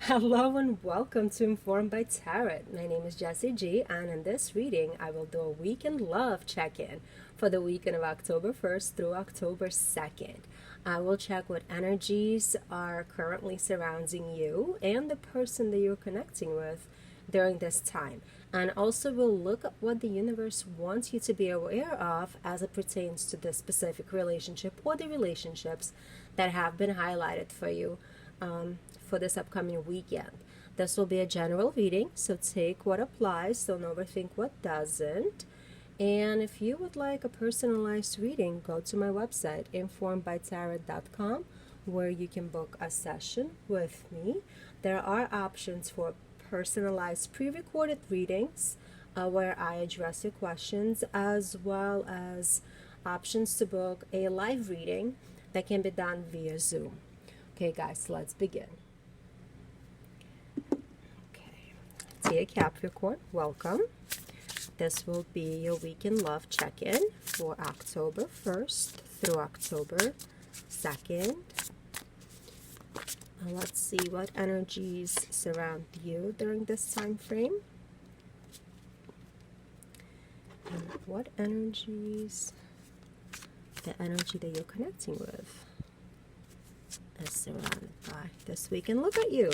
Hello and welcome to Informed by Tarot. My name is Jessie G, and in this reading, I will do a weekend love check-in for the weekend of October 1st through October 2nd. I will check what energies are currently surrounding you and the person that you're connecting with during this time. And also we'll look at what the universe wants you to be aware of as it pertains to this specific relationship or the relationships that have been highlighted for you for this upcoming weekend. This will be a general reading, so take what applies, don't overthink what doesn't. And if you would like a personalized reading, go to my website, informedbytarot.com, where you can book a session with me. There are options for personalized pre-recorded readings where I address your questions, as well as options to book a live reading that can be done via Zoom. Okay, guys, let's begin. Okay, dear Capricorn, welcome. This will be your weekend love check-in for October 1st through October 2nd. Let's see what energies surround you during this time frame. And what energies, the energy that you're connecting with, is surrounded by this week. And look at you.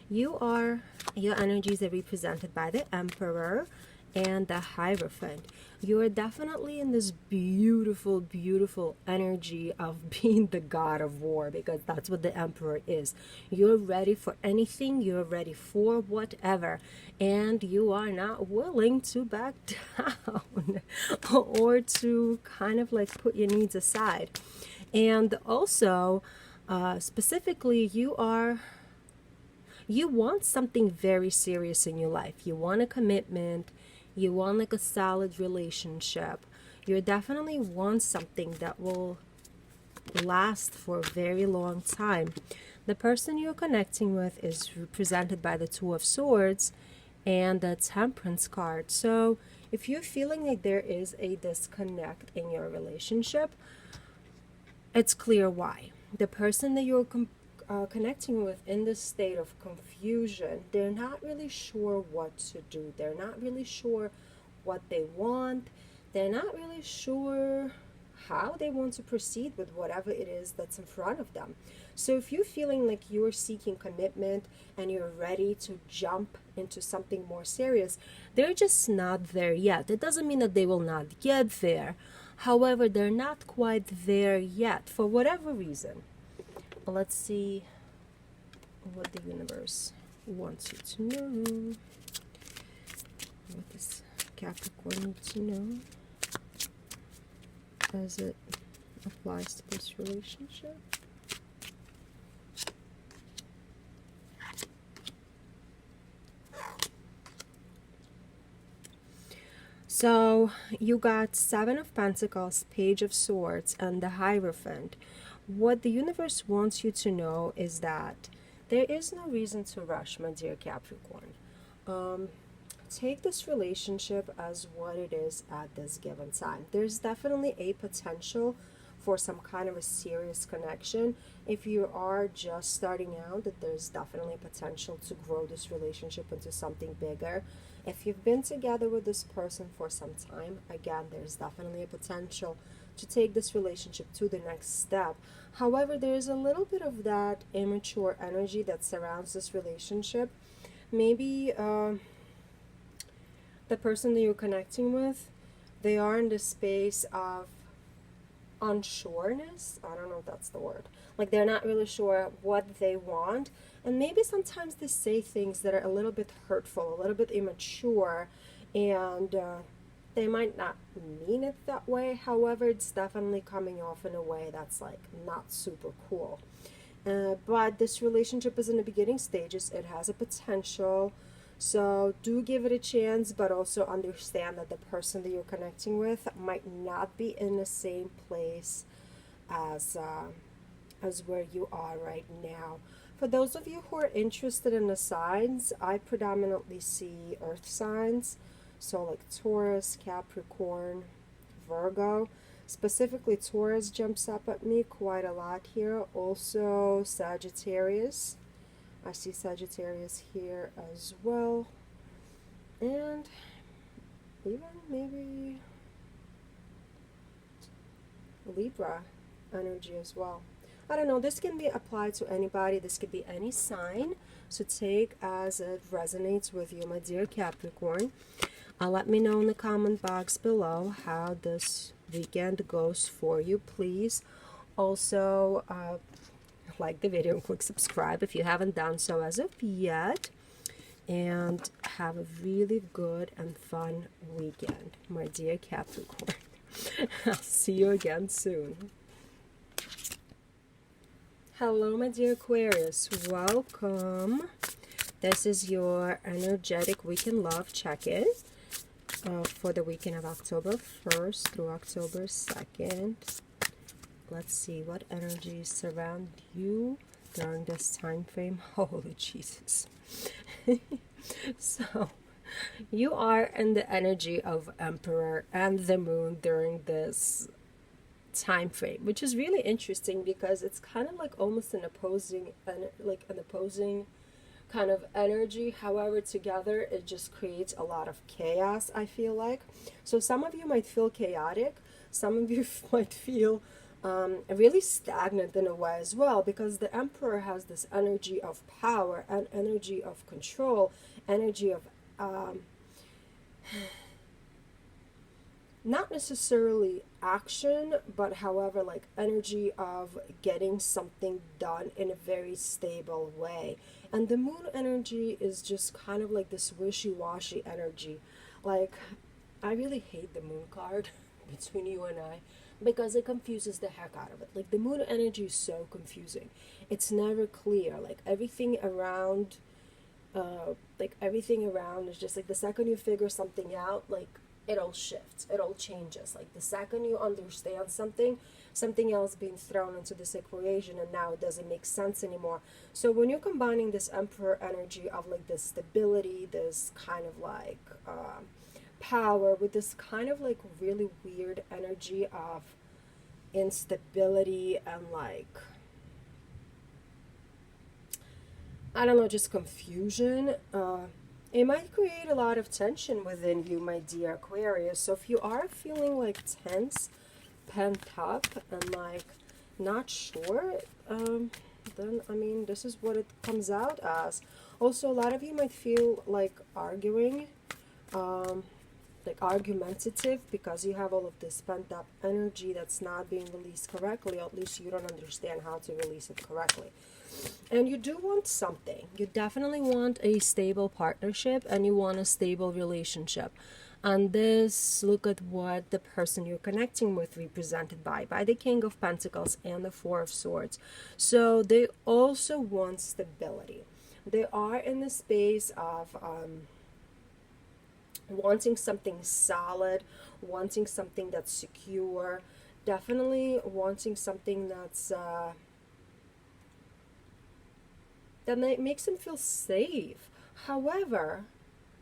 Your energies are represented by the Emperor and the Hierophant. You are definitely in this beautiful, beautiful energy of being the god of war, because that's what the Emperor is. You're ready for anything, you're ready for whatever, and you are not willing to back down or to kind of like put your needs aside. And also, specifically, you want something very serious in your life. You want a commitment. You want like a solid relationship. You definitely want something that will last for a very long time. The person you're connecting with is represented by the Two of Swords and the Temperance card. So if you're feeling like there is a disconnect in your relationship, it's clear why. The person that you're connecting with in this state of confusion, they're not really sure what to do. They're not really sure what they want. They're not really sure how they want to proceed with whatever it is that's in front of them. So if you're feeling like you're seeking commitment and you're ready to jump into something more serious, they're just not there yet. It doesn't mean that they will not get there. However, they're not quite there yet for whatever reason. Let's see what the universe wants you to know. What does Capricorn need to know as it applies to this relationship? So you got Seven of Pentacles, Page of Swords, and the Hierophant. What the universe wants you to know is that there is no reason to rush, my dear Capricorn. Take this relationship as what it is at this given time. There's definitely a potential for some kind of a serious connection. If you are just starting out, that there's definitely potential to grow this relationship into something bigger. If you've been together with this person for some time, again, there's definitely a potential to take this relationship to the next step. However, there is a little bit of that immature energy that surrounds this relationship. Maybe the person that you're connecting with, they are in the space of unsureness. I don't know if that's the word. Like they're not really sure what they want. And maybe sometimes they say things that are a little bit hurtful, a little bit immature, and they might not mean it that way. However, it's definitely coming off in a way that's like not super cool. But this relationship is in the beginning stages. It has a potential. So do give it a chance, but also understand that the person that you're connecting with might not be in the same place as where you are right now. For those of you who are interested in the signs, I predominantly see earth signs. So like Taurus, Capricorn, Virgo. Specifically, Taurus jumps up at me quite a lot here. Also, Sagittarius. I see Sagittarius here as well. And even maybe Libra energy as well. I don't know, this can be applied to anybody, this could be any sign, so take as it resonates with you, my dear Capricorn. Let me know in the comment box below how this weekend goes for you, please. Also, like the video and click subscribe if you haven't done so as of yet. And have a really good and fun weekend, my dear Capricorn. I'll see you again soon. Hello, my dear Aquarius. Welcome. This is your energetic weekend love check-in for the weekend of October 1st through October 2nd. Let's see what energies surround you during this time frame. Holy Jesus. So, you are in the energy of Emperor and the Moon during this time frame, which is really interesting because it's kind of like almost an opposing kind of energy. However, together it just creates a lot of chaos, I feel like. So some of you might feel chaotic, some of you might feel really stagnant in a way as well, because the Emperor has this energy of power and energy of control, energy of not necessarily action, but however, like energy of getting something done in a very stable way. And the Moon energy is just kind of like this wishy-washy energy. Like, I really hate the Moon card between you and I, because it confuses the heck out of it. Like, the Moon energy is so confusing. It's never clear. Like, everything around is just like the second you figure something out, like it all shifts, it all changes. Like the second you understand something else being thrown into this equation, and now it doesn't make sense anymore. So when you're combining this Emperor energy of like this stability, this kind of like power, with this kind of like really weird energy of instability and like, I don't know, just confusion, it might create a lot of tension within you, my dear Aquarius. So if you are feeling like tense, pent up, and like not sure, then I mean, this is what it comes out as. Also, a lot of you might feel like arguing, like argumentative, because you have all of this pent up energy that's not being released correctly, or at least you don't understand how to release it correctly. And you do want something. You definitely want a stable partnership, and you want a stable relationship. And this, look at what the person you're connecting with represented by the King of Pentacles and the Four of Swords. So they also want stability. They are in the space of wanting something solid, wanting something that's secure, definitely wanting something that's that makes them feel safe. However,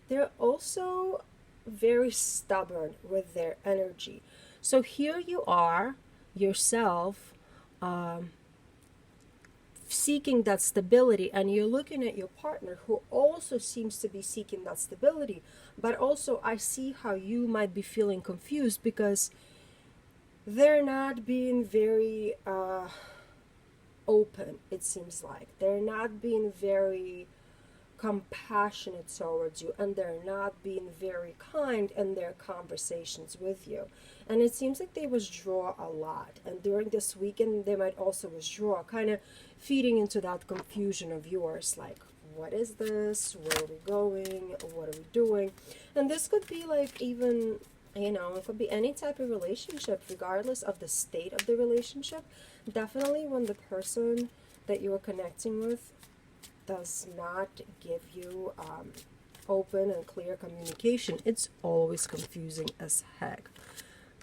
they're also very stubborn with their energy. So here you are yourself seeking that stability, and you're looking at your partner who also seems to be seeking that stability. But also I see how you might be feeling confused because they're not being very open. It seems like they're not being very compassionate towards you, and they're not being very kind in their conversations with you. And it seems like they withdraw a lot, and during this weekend they might also withdraw, kind of feeding into that confusion of yours, like, what is this, where are we going, what are we doing? And this could be like, even, you know, it could be any type of relationship, regardless of the state of the relationship. Definitely when the person that you are connecting with does not give you open and clear communication, it's always confusing as heck.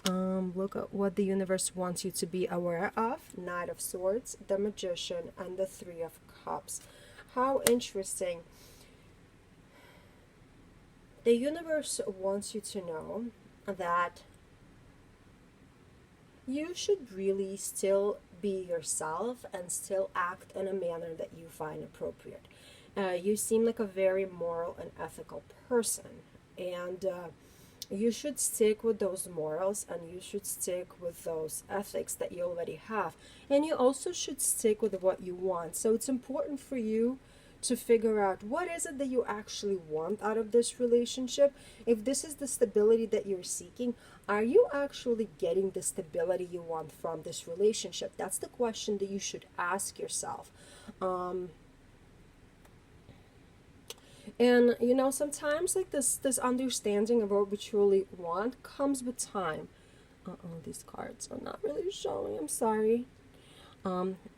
Look at what the universe wants you to be aware of. Knight of Swords, the Magician, and the Three of Cups. How interesting. The universe wants you to know that you should really still be yourself and still act in a manner that you find appropriate. You seem like a very moral and ethical person, and you should stick with those morals, and you should stick with those ethics that you already have, and you also should stick with what you want. So it's important for you to figure out what is it that you actually want out of this relationship. If this is the stability that you're seeking, are you actually getting the stability you want from this relationship? That's the question that you should ask yourself. And you know, sometimes like this understanding of what we truly want comes with time. These cards are not really showing, I'm sorry.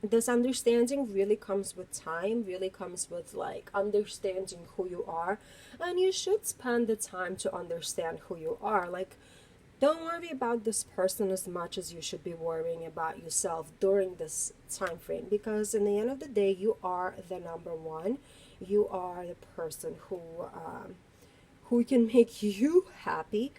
This understanding really comes with time, really comes with like understanding who you are, and you should spend the time to understand who you are. Like, don't worry about this person as much as you should be worrying about yourself during this time frame, because in the end of the day, you are the number one. You are the person who can make you happy.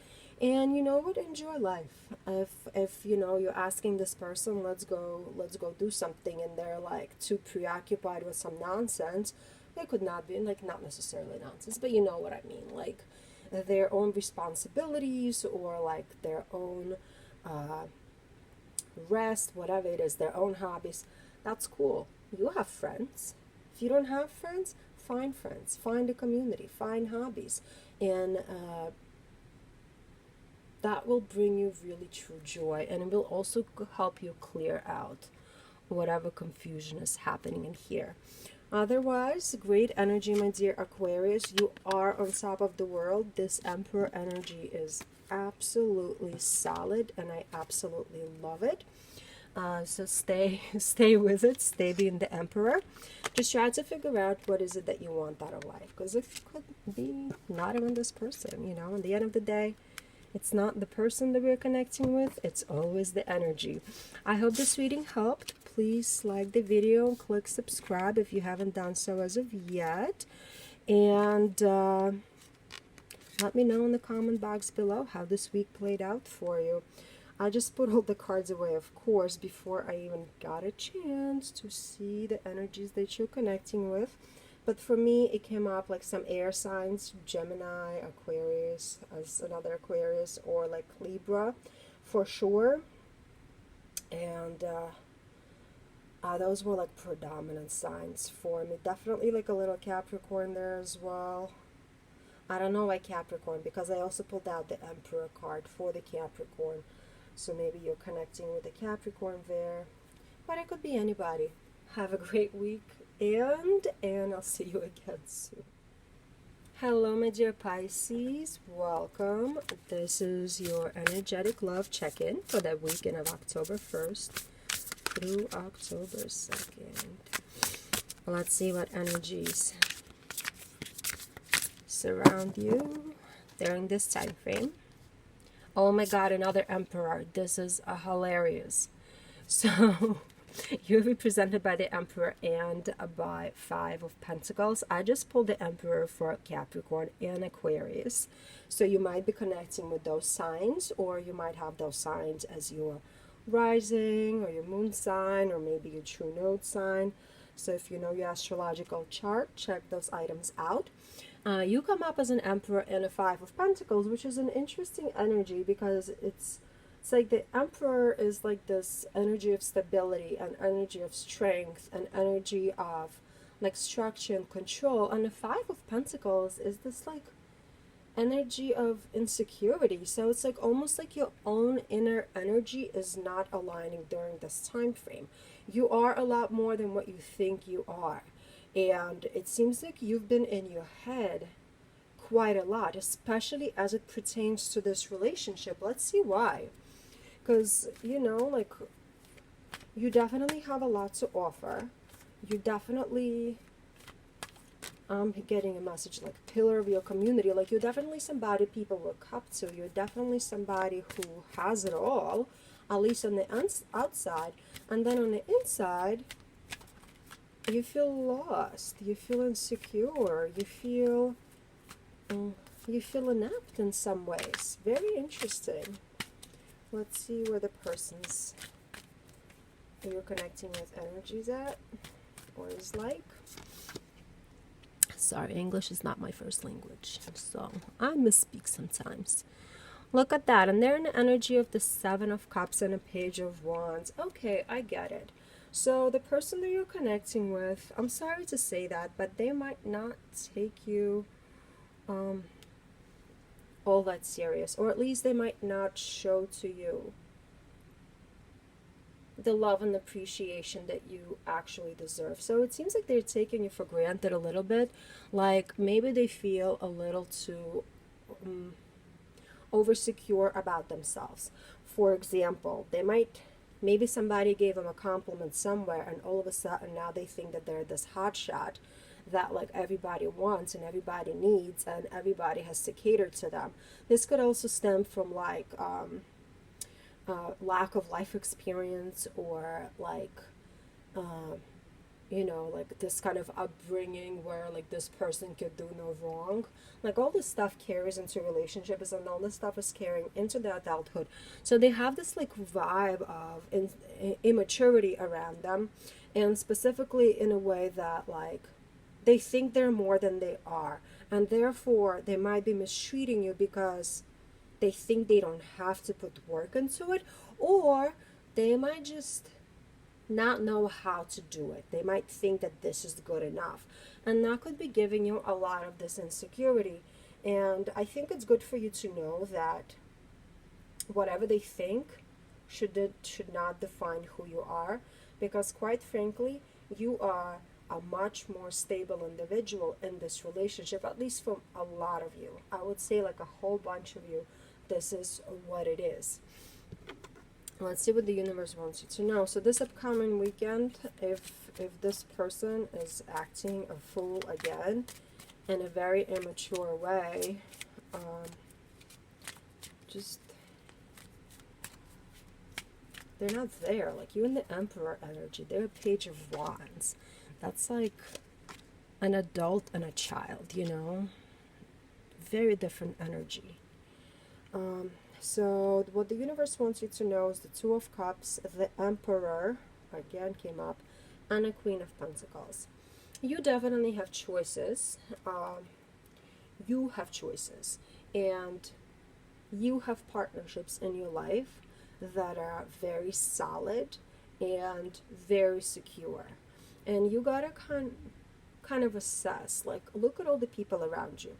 And you know what, enjoy life. If you know you're asking this person, let's go do something, and they're like too preoccupied with some nonsense, it could not be like, not necessarily nonsense, but you know what I mean, like their own responsibilities, or like their own rest, whatever it is, their own hobbies. That's cool. You have friends. If you don't have friends, find a community, find hobbies, and that will bring you really true joy, and it will also help you clear out whatever confusion is happening in here. Otherwise, great energy, my dear Aquarius. You are on top of the world. This Emperor energy is absolutely solid, and I absolutely love it. So stay with it. Stay being the Emperor. Just try to figure out what is it that you want out of life, because it could be not even this person. You know, at the end of the day, it's not the person that we're connecting with, it's always the energy. I hope this reading helped. Please like the video and click subscribe if you haven't done so as of yet. And let me know in the comment box below how this week played out for you. I just put all the cards away, of course, before I even got a chance to see the energies that you're connecting with. But for me, it came up like some air signs, Gemini, Aquarius, as another Aquarius, or like Libra for sure. And those were like predominant signs for me. Definitely like a little Capricorn there as well. I don't know why Capricorn, because I also pulled out the Emperor card for the Capricorn. So maybe you're connecting with the Capricorn there. But it could be anybody. Have a great week. And I'll see you again soon. Hello, my dear Pisces. Welcome. This is your energetic love check-in for the weekend of October 1st through October 2nd. Let's see what energies surround you during this time frame. Oh my God, another Emperor. This is hilarious. So you're represented by the Emperor and by Five of Pentacles. I just pulled the Emperor for Capricorn and Aquarius. So you might be connecting with those signs, or you might have those signs as your rising or your moon sign, or maybe your true node sign. So if you know your astrological chart, check those items out. You come up as an Emperor and a Five of Pentacles, which is an interesting energy, because it's like the Emperor is like this energy of stability and energy of strength and energy of like structure and control, and the Five of Pentacles is this like energy of insecurity. So it's like almost like your own inner energy is not aligning during this time frame. You are a lot more than what you think you are, and it seems like you've been in your head quite a lot, especially as it pertains to this relationship. Let's see why. Because, you know, like, you definitely have a lot to offer. You definitely, I'm getting a message like pillar of your community. Like, you're definitely somebody people look up to. You're definitely somebody who has it all, at least on the outside. And then on the inside, you feel lost. You feel insecure. You feel inept in some ways. Very interesting. Let's see where the person's you're connecting with energies at, or is like. Sorry, English is not my first language, so I misspeak sometimes. Look at that, and they're in the energy of the Seven of Cups and a Page of Wands. Okay, I get it. So the person that you're connecting with, I'm sorry to say that, but they might not take you all that serious, or at least they might not show to you the love and appreciation that you actually deserve. So it seems like they're taking you for granted a little bit. Like maybe they feel a little too oversecure about themselves. For example, they might, maybe somebody gave them a compliment somewhere, and all of a sudden now they think that they're this hotshot that like everybody wants and everybody needs, and everybody has to cater to them. This could also stem from like lack of life experience, or like you know, like this kind of upbringing where like this person could do no wrong. Like all this stuff carries into relationships, and all this stuff is carrying into the adulthood. So they have this like vibe of immaturity around them, and specifically in a way that like they think they're more than they are, and therefore they might be mistreating you because they think they don't have to put work into it, or they might just not know how to do it. They might think that this is good enough, and that could be giving you a lot of this insecurity. And I think it's good for you to know that whatever they think should not define who you are, because quite frankly, you are a much more stable individual in this relationship, at least from a lot of you. I would say like a whole bunch of you, this is what it is. Let's see what the universe wants you to know. So this upcoming weekend, if this person is acting a fool again in a very immature way, just they're not there. Like you in the Emperor energy, they're a Page of Wands. That's like an adult and a child, you know, very different energy. So what the universe wants you to know is the Two of Cups, the Emperor, again came up, and a Queen of Pentacles. You definitely have choices. You have choices. And you have partnerships in your life that are very solid and very secure. And you gotta kind of assess, like, look at all the people around you.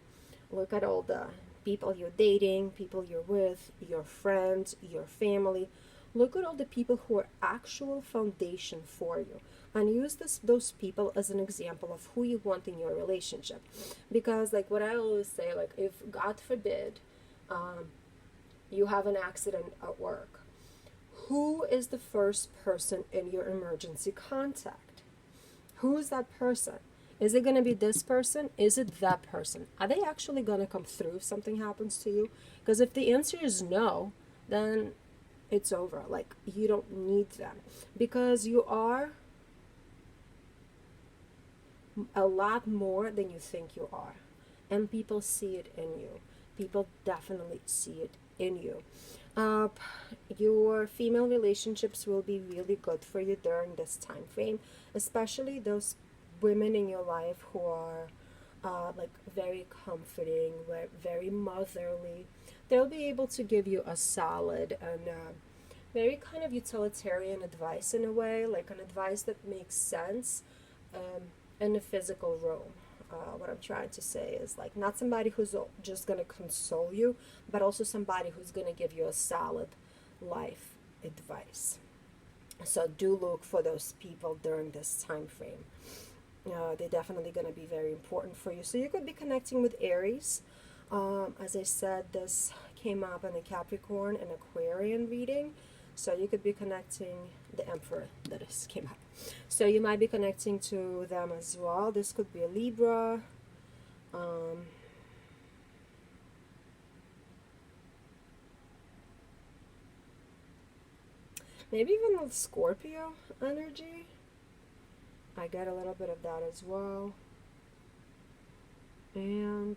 Look at all the people you're dating, people you're with, your friends, your family. Look at all the people who are actual foundation for you, and use those people as an example of who you want in your relationship. Because like what I always say, like if God forbid you have an accident at work, who is the first person in your emergency contact? Who is that person? Is it going to be this person? Is it that person? Are they actually going to come through if something happens to you? Because if the answer is no, then it's over. Like, you don't need them. Because you are a lot more than you think you are. And people see it in you. People definitely see it in you. Your female relationships will be really good for you during this time frame. Especially those women in your life who are like very comforting, very motherly. They'll be able to give you a solid and very kind of utilitarian advice in a way, like an advice that makes sense in the physical realm. What I'm trying to say is like not somebody who's just going to console you, but also somebody who's going to give you a solid life advice. So do look for those people during this time frame. They're definitely going to be very important for you. So you could be connecting with Aries. As I said, this came up in a Capricorn and Aquarian reading. So you could be connecting the Emperor that is came up. So you might be connecting to them as well. This could be a Libra. Maybe even a Scorpio energy. I get a little bit of that as well. And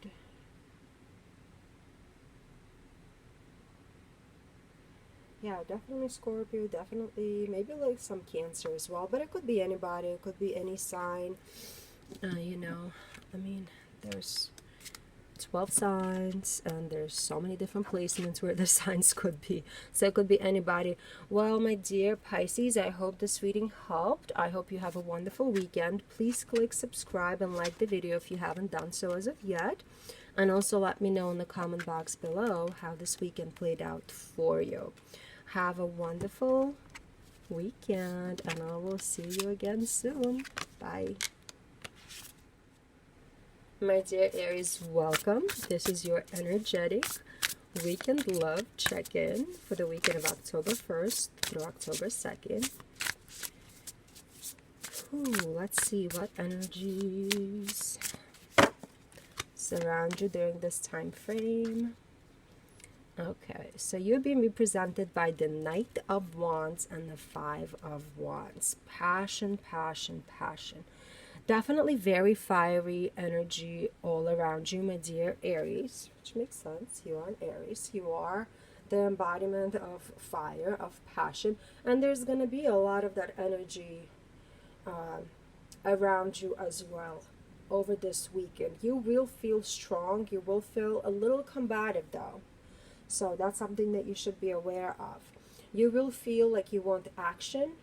Yeah, definitely Scorpio, definitely maybe like some Cancer as well, but it could be anybody, it could be any sign. You know, I mean, there's 12 signs and there's so many different placements where the signs could be, so it could be anybody. Well, my dear Pisces, I hope this reading helped. I hope you have a wonderful weekend. Please click subscribe and like the video if you haven't done so as of yet, and also let me know in the comment box below how this weekend played out for you. Have a wonderful weekend and I will see you again soon. Bye. My dear Aries, welcome. This is your energetic weekend love check-in for the weekend of October 1st through October 2nd. Let's see what energies surround you during this time frame. Okay, so you're being represented by the Knight of Wands and the Five of Wands. Passion, passion, passion. Definitely very fiery energy all around you, my dear Aries, which makes sense. You are an Aries. You are the embodiment of fire, of passion, and there's going to be a lot of that energy around you as well over this weekend. You will feel strong. You will feel a little combative, though. So that's something that you should be aware of. You will feel like you want action.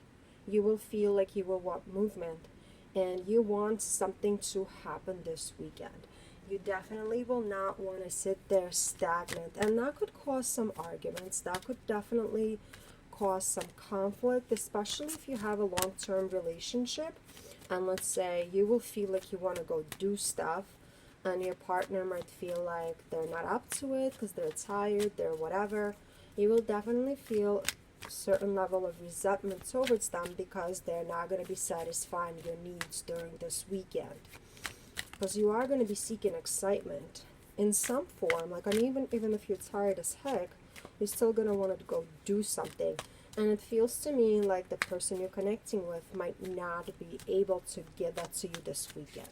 You will feel like you will want movement. And you want something to happen this weekend. You definitely will not want to sit there stagnant. And that could cause some arguments. That could definitely cause some conflict, especially if you have a long-term relationship. And let's say you will feel like you want to go do stuff. And your partner might feel like they're not up to it because they're tired, they're whatever. You will definitely feel certain level of resentment towards them because they're not going to be satisfying your needs during this weekend, because you are going to be seeking excitement in some form. Like, and even if you're tired as heck, you're still going to want to go do something. And it feels to me like the person you're connecting with might not be able to give that to you this weekend.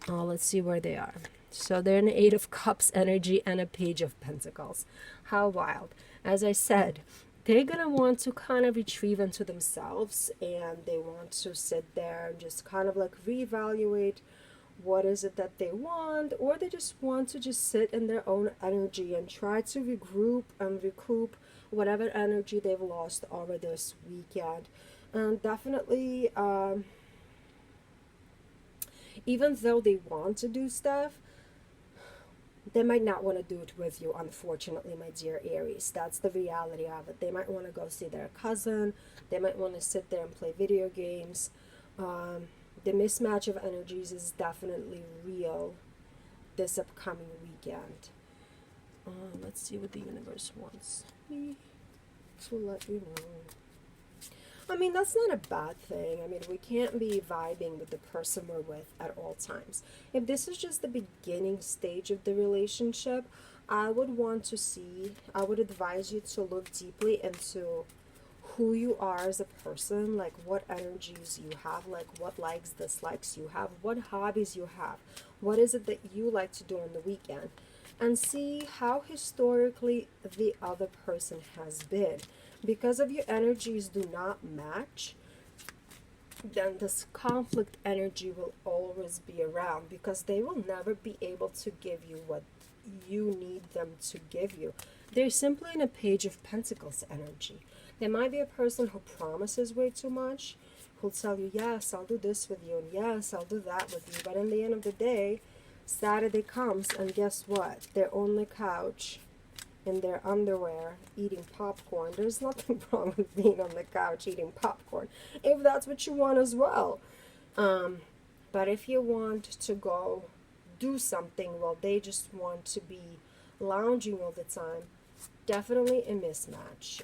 Let's see where they are. So they're an Eight of Cups energy and a Page of Pentacles. How wild. As I said, they're going to want to kind of retrieve into themselves, and they want to sit there and just kind of like reevaluate what is it that they want, or they just want to just sit in their own energy and try to regroup and recoup whatever energy they've lost over this weekend. And definitely, even though they want to do stuff, they might not want to do it with you, unfortunately, my dear Aries. That's the reality of it. They might want to go see their cousin. They might want to sit there and play video games. The mismatch of energies is definitely real this upcoming weekend. Let's see what the universe wants me to let you know. I mean, that's not a bad thing. I mean, we can't be vibing with the person we're with at all times. If this is just the beginning stage of the relationship, I would advise you to look deeply into who you are as a person, like what energies you have, like what likes, dislikes you have, what hobbies you have, what is it that you like to do on the weekend, and see how historically the other person has been. Because if your energies do not match, then this conflict energy will always be around, because they will never be able to give you what you need them to give you. They're simply in a Page of Pentacles energy. There might be a person who promises way too much, who'll tell you, yes, I'll do this with you, and yes, I'll do that with you. But in the end of the day, Saturday comes, and guess what? They're on the couch in their underwear eating popcorn. There's nothing wrong with being on the couch eating popcorn, if that's what you want as well. But if you want to go do something, well, they just want to be lounging all the time, definitely a mismatch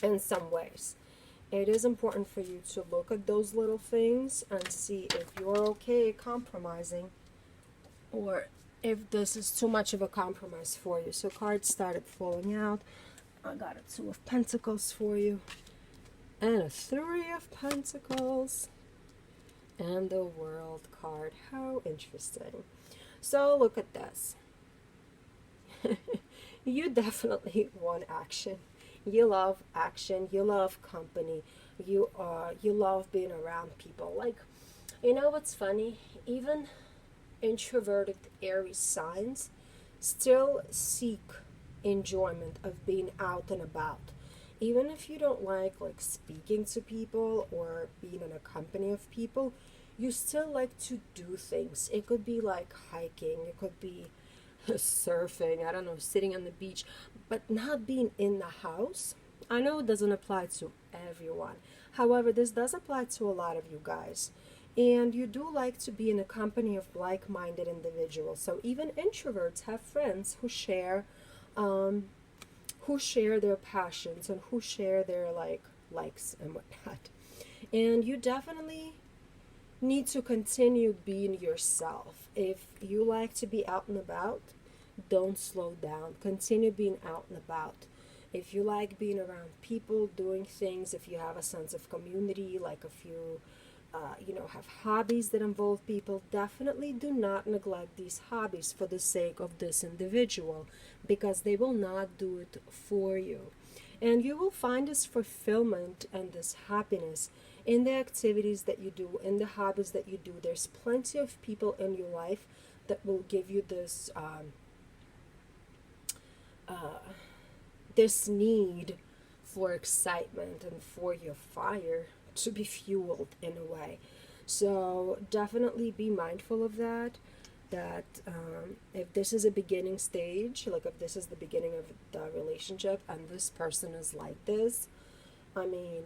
in some ways. It is important for you to look at those little things and see if you're okay compromising, or if this is too much of a compromise for you. So cards started falling out. I got a Two of Pentacles for you, and a Three of Pentacles, and the World card. How interesting. So look at this. You definitely want action. You love action. You love company. You love being around people. Like, you know what's funny? Even introverted Aries signs still seek enjoyment of being out and about. Even if you don't like speaking to people or being in a company of people, you still like to do things. It could be like hiking, it could be surfing, I don't know, sitting on the beach, but not being in the house. I know it doesn't apply to everyone. However, this does apply to a lot of you guys. And you do like to be in a company of like-minded individuals. So even introverts have friends um, who share their passions and who share their likes and whatnot. And you definitely need to continue being yourself. If you like to be out and about, don't slow down. Continue being out and about. If you like being around people, doing things, if you have a sense of community, like if you have hobbies that involve people, definitely do not neglect these hobbies for the sake of this individual, because they will not do it for you. And you will find this fulfillment and this happiness in the activities that you do, in the hobbies that you do. There's plenty of people in your life that will give you this need for excitement and for your fire to be fueled in a way. So definitely be mindful of that. If this is a beginning stage, like if this is the beginning of the relationship and this person is like this, I mean,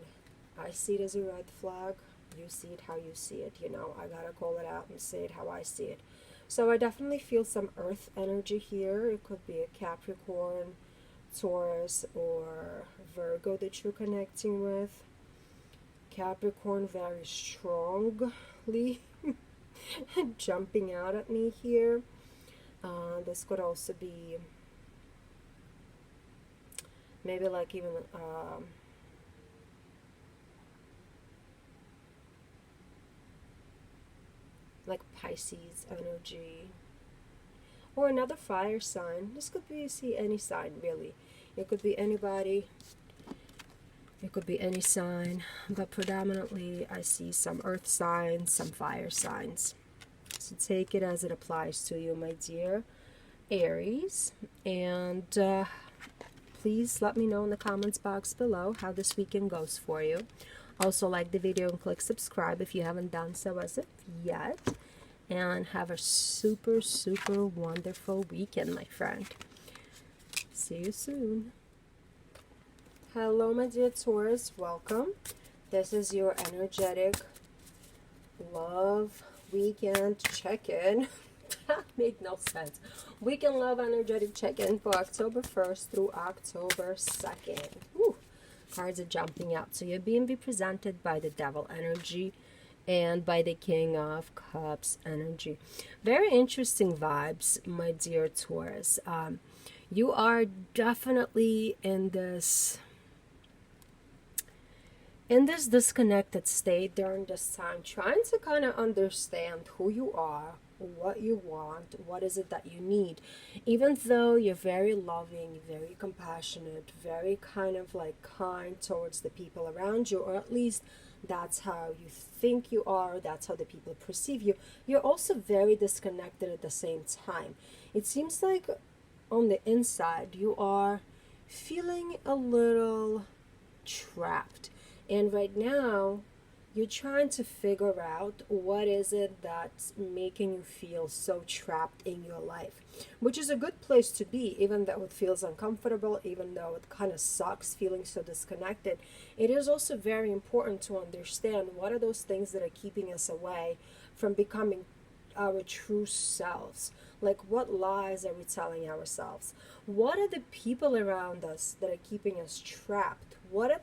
I see it as a red flag. You see it how you see it. I gotta call it out and say it how I see it. So I definitely feel some earth energy here. It could be a Capricorn, Taurus, or Virgo that you're connecting with. Capricorn very strongly jumping out at me here. This could also be maybe like even like Pisces energy, or another fire sign. This could be, see, any sign really. It could be anybody. It could be any sign, but predominantly I see some earth signs, some fire signs. So take it as it applies to you, my dear Aries. And please let me know in the comments box below how this weekend goes for you. Also, like the video and click subscribe if you haven't done so as of yet. And have a super, super wonderful weekend, my friend. See you soon. Hello, my dear Taurus. Welcome. This is your energetic love weekend check-in. That made no sense. Weekend love energetic check-in for October 1st through October 2nd. Woo. Cards are jumping out. So you're being represented by the Devil energy and by the King of Cups energy. Very interesting vibes, my dear Taurus. You are definitely in this disconnected state during this time, trying to kind of understand who you are, what you want, what is it that you need. Even though you're very loving, very compassionate, very kind of like kind towards the people around you, or at least that's how you think you are, that's how the people perceive you, you're also very disconnected at the same time. It seems like on the inside you are feeling a little trapped. And right now, you're trying to figure out what is it that's making you feel so trapped in your life, which is a good place to be, even though it feels uncomfortable, even though it kind of sucks feeling so disconnected. It is also very important to understand what are those things that are keeping us away from becoming our true selves. Like, what lies are we telling ourselves? What are the people around us that are keeping us trapped? What are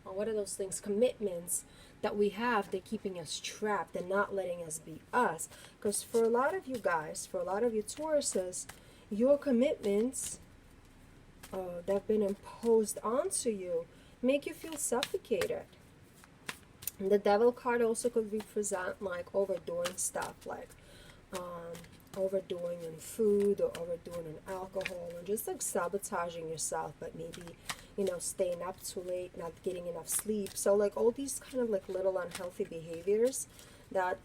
what are those things, commitments that we have that are keeping us trapped and not letting us be us? Because for a lot of you guys, for a lot of you Tauruses, your commitments that have been imposed onto you make you feel suffocated. And the Devil card also could represent like overdoing stuff, like overdoing in food or overdoing in alcohol, or just like sabotaging yourself, but maybe, you know, staying up too late, not getting enough sleep. So like all these kind of like little unhealthy behaviors that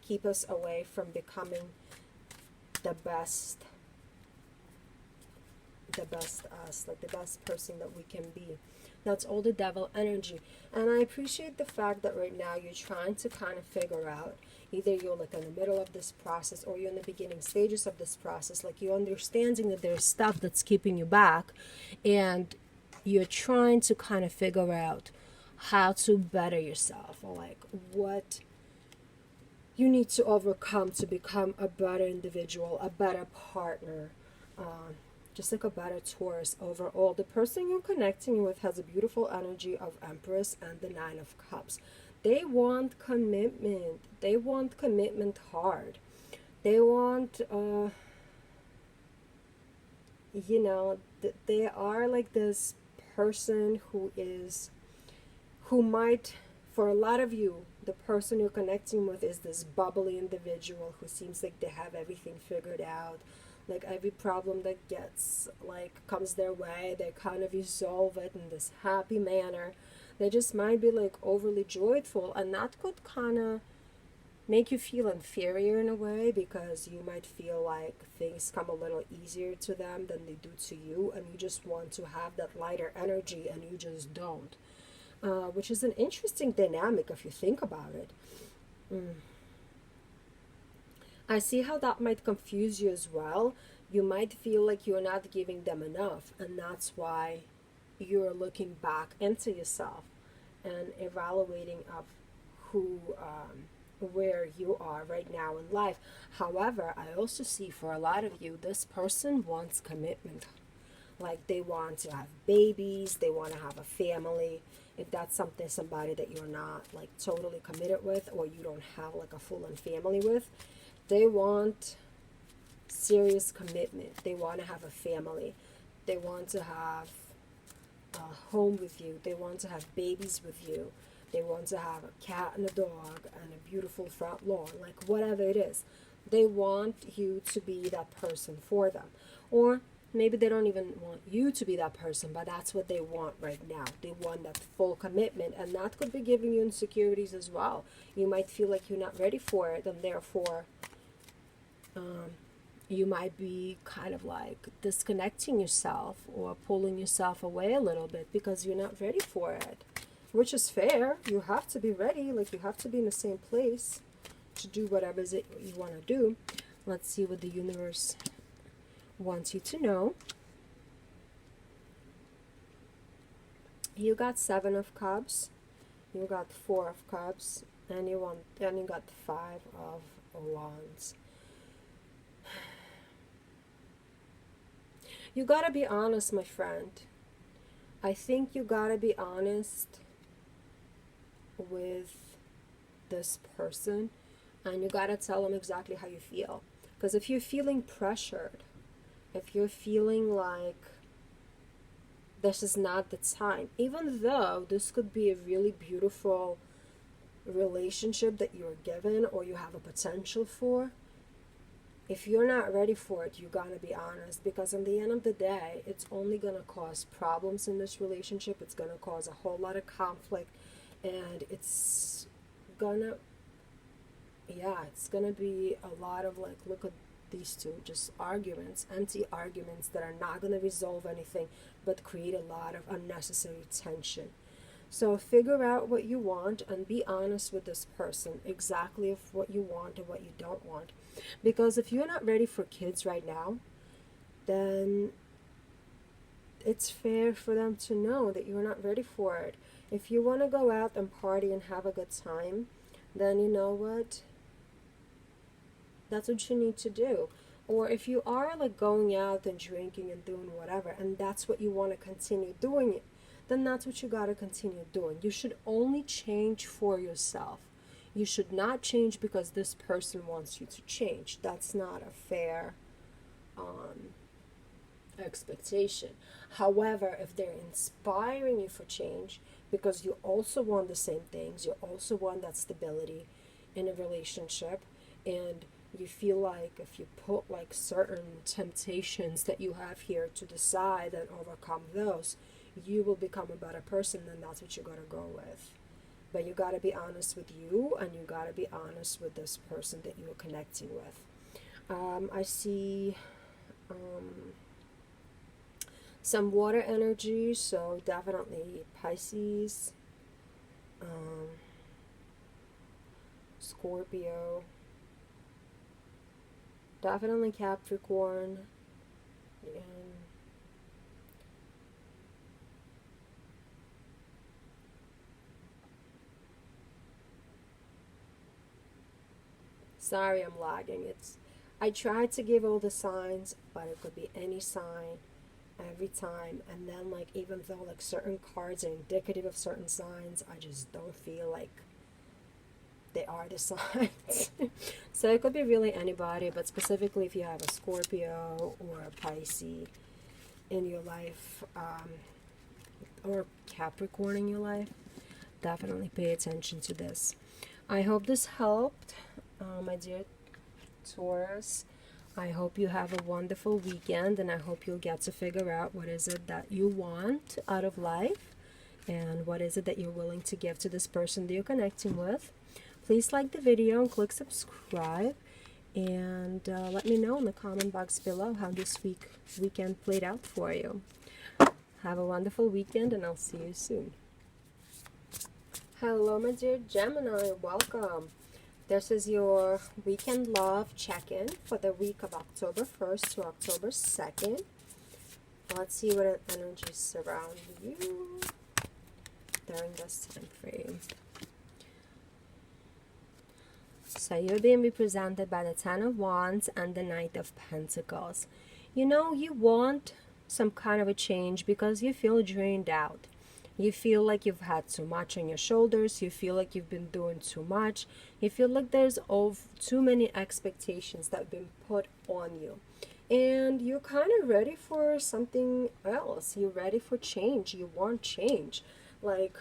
keep us away from becoming the best us, like the best person that we can be. That's all the devil energy. And I appreciate the fact that right now you're trying to kind of figure out, either you're like in the middle of this process or you're in the beginning stages of this process, like you're understanding that there's stuff that's keeping you back, and you're trying to kind of figure out how to better yourself, or like what you need to overcome to become a better individual, a better partner, just like a better Taurus overall. The person you're connecting with has a beautiful energy of Empress and the Nine of Cups. They want commitment. They want commitment hard. They want, you know, they are like this person who might, for a lot of you, the person you're connecting with is this bubbly individual who seems like they have everything figured out. Like every problem that comes their way, they kind of resolve it in this happy manner. They just might be like overly joyful, and that could kind of make you feel inferior in a way, because you might feel like things come a little easier to them than they do to you, and you just want to have that lighter energy and you just don't. Which is an interesting dynamic if you think about it. I see how that might confuse you as well. You might feel like you're not giving them enough, and that's why you're looking back into yourself and evaluating of where you are right now in life. However, I also see for a lot of you, this person wants commitment. Like they want to have babies, they want to have a family. If that's somebody that you're not like totally committed with, or you don't have like a full-on family with, they want serious commitment. They want to have a family. They want to have a home with you. They want to have babies with you. They want to have a cat and a dog and a beautiful front lawn, like whatever it is. They want you to be that person for them. Or maybe they don't even want you to be that person, but that's what they want right now. They want that full commitment, and that could be giving you insecurities as well. You might feel like you're not ready for it, and therefore you might be kind of like disconnecting yourself or pulling yourself away a little bit because you're not ready for it, which is fair. You have to be ready, like you have to be in the same place to do whatever it is that you want to do. Let's see what the universe wants you to know. You got 7 of Cups, you got 4 of Cups, and you got 5 of Wands. You gotta be honest, my friend. I think you gotta be honest with this person, and you gotta tell them exactly how you feel. Because if you're feeling pressured, if you're feeling like this is not the time, even though this could be a really beautiful relationship that you're given or you have a potential for, if you're not ready for it, you gotta be honest, because in the end of the day, it's only gonna cause problems in this relationship. It's gonna cause a whole lot of conflict, and it's gonna be a lot of like, look at these two, just arguments, empty arguments that are not gonna resolve anything but create a lot of unnecessary tension. So figure out what you want and be honest with this person, exactly of what you want and what you don't want. Because if you're not ready for kids right now, then it's fair for them to know that you're not ready for it. If you want to go out and party and have a good time, then you know what? That's what you need to do. Or if you are like going out and drinking and doing whatever, and that's what you want to continue doing it, then that's what you got to continue doing. You should only change for yourself. You should not change because this person wants you to change. That's not a fair expectation. However, if they're inspiring you for change because you also want the same things, you also want that stability in a relationship, and You feel like if you put like certain temptations that you have here to the side and overcome those, you will become a better person, and that's what you gotta go with. But you gotta be honest with you, and you gotta be honest with this person that you're connecting with. I see some water energy, so definitely Pisces, Scorpio, definitely Capricorn, and sorry I'm lagging. I tried to give all the signs, but it could be any sign every time, and then like even though like certain cards are indicative of certain signs, I just don't feel like they are the signs. So it could be really anybody, but specifically if you have a Scorpio or a Pisces in your life, or Capricorn in your life, definitely pay attention to this. I hope this helped, my dear Taurus. I hope you have a wonderful weekend, and I hope you'll get to figure out what is it that you want out of life, and what is it that you're willing to give to this person that you're connecting with. Please like the video and click subscribe, and let me know in the comment box below how this weekend played out for you. Have a wonderful weekend, and I'll see you soon. Hello, my dear Gemini. Welcome. This is your weekend love check-in for the week of October 1st to October 2nd. Let's see what energies surround you during this time frame. So you're being represented by the Ten of Wands and the Knight of Pentacles. You know, you want some kind of a change because you feel drained out. You feel like you've had too much on your shoulders. You feel like you've been doing too much. You feel like there's too many expectations that have been put on you. And you're kind of ready for something else. You're ready for change. You want change. Like,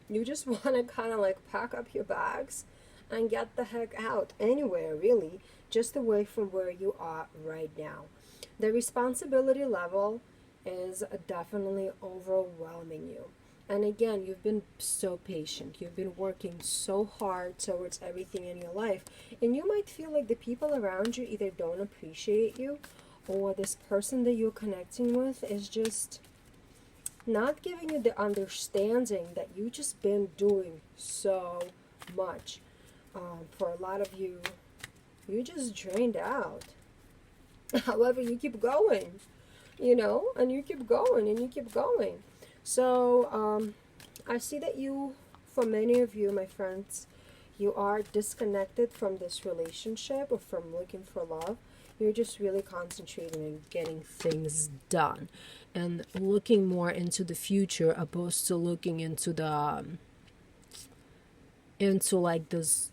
you just want to kind of like pack up your bags and get the heck out anywhere, really, just away from where you are right now. The responsibility level is definitely overwhelming you. And again, you've been so patient. You've been working so hard towards everything in your life. And you might feel like the people around you either don't appreciate you, or this person that you're connecting with is just not giving you the understanding that you've just been doing so much. For a lot of you, you just drained out. However, you keep going, you know, and you keep going and you keep going. So I see that you, for many of you, my friends, you are disconnected from this relationship or from looking for love. You're just really concentrating on getting things done and looking more into the future opposed to looking into the into like this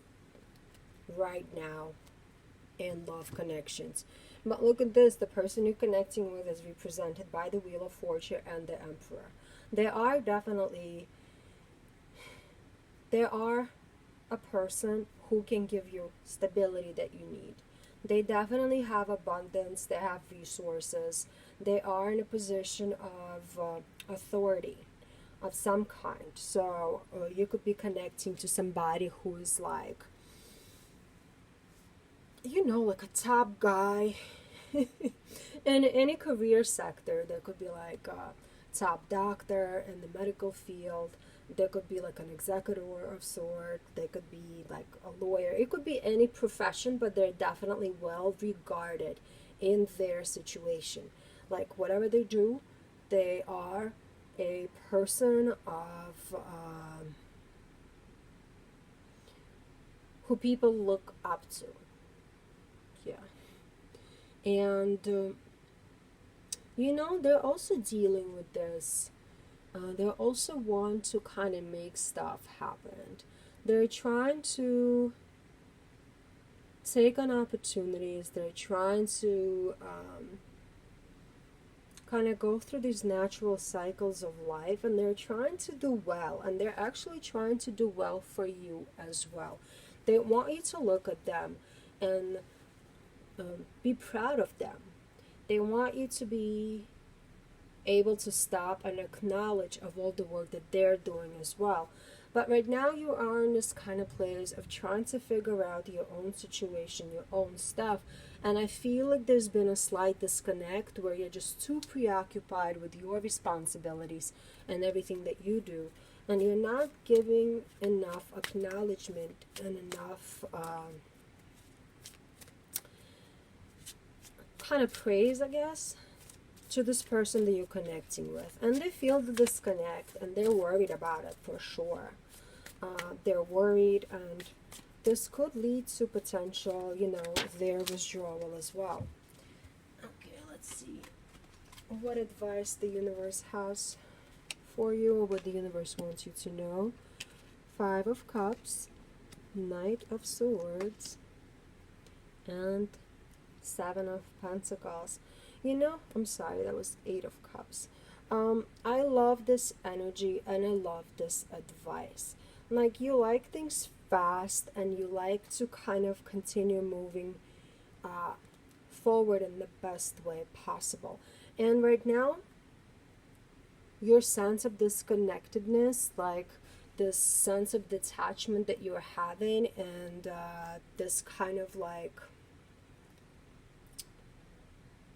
right now in love connections. But look at this, the person you're connecting with is represented by the Wheel of Fortune and the Emperor. They are a person who can give you stability that you need. They definitely have abundance, they have resources, they are in a position of authority of some kind. So you could be connecting to somebody who is like, you know, like a top guy in any career sector. There could be like a top doctor in the medical field. There could be like an executive of sort. They could be like a lawyer. It could be any profession, but they're definitely well regarded in their situation. Like whatever they do, they are a person of who people look up to. Yeah. And you know, they're also dealing with this. They also want to kind of make stuff happen. They're trying to take on opportunities. They're trying to kind of go through these natural cycles of life, and they're trying to do well, and they're actually trying to do well for you as well. They want you to look at them and be proud of them. They want you to be able to stop and acknowledge of all the work that they're doing as well. But right now you are in this kind of place of trying to figure out your own situation, your own stuff. And I feel like there's been a slight disconnect where you're just too preoccupied with your responsibilities and everything that you do. And you're not giving enough acknowledgement and enough kind of praise, I guess, to this person that you're connecting with. And they feel the disconnect and they're worried about it for sure. They're worried, and this could lead to potential, their withdrawal as well. Okay, let's see what advice the universe has for you, or what the universe wants you to know. 5 of Cups, Knight of Swords, and 7 of Pentacles. I'm sorry, that was 8 of Cups. I love this energy and I love this advice. Like, you like things fast and you like to kind of continue moving forward in the best way possible. And right now, your sense of disconnectedness, like this sense of detachment that you're having, and this kind of like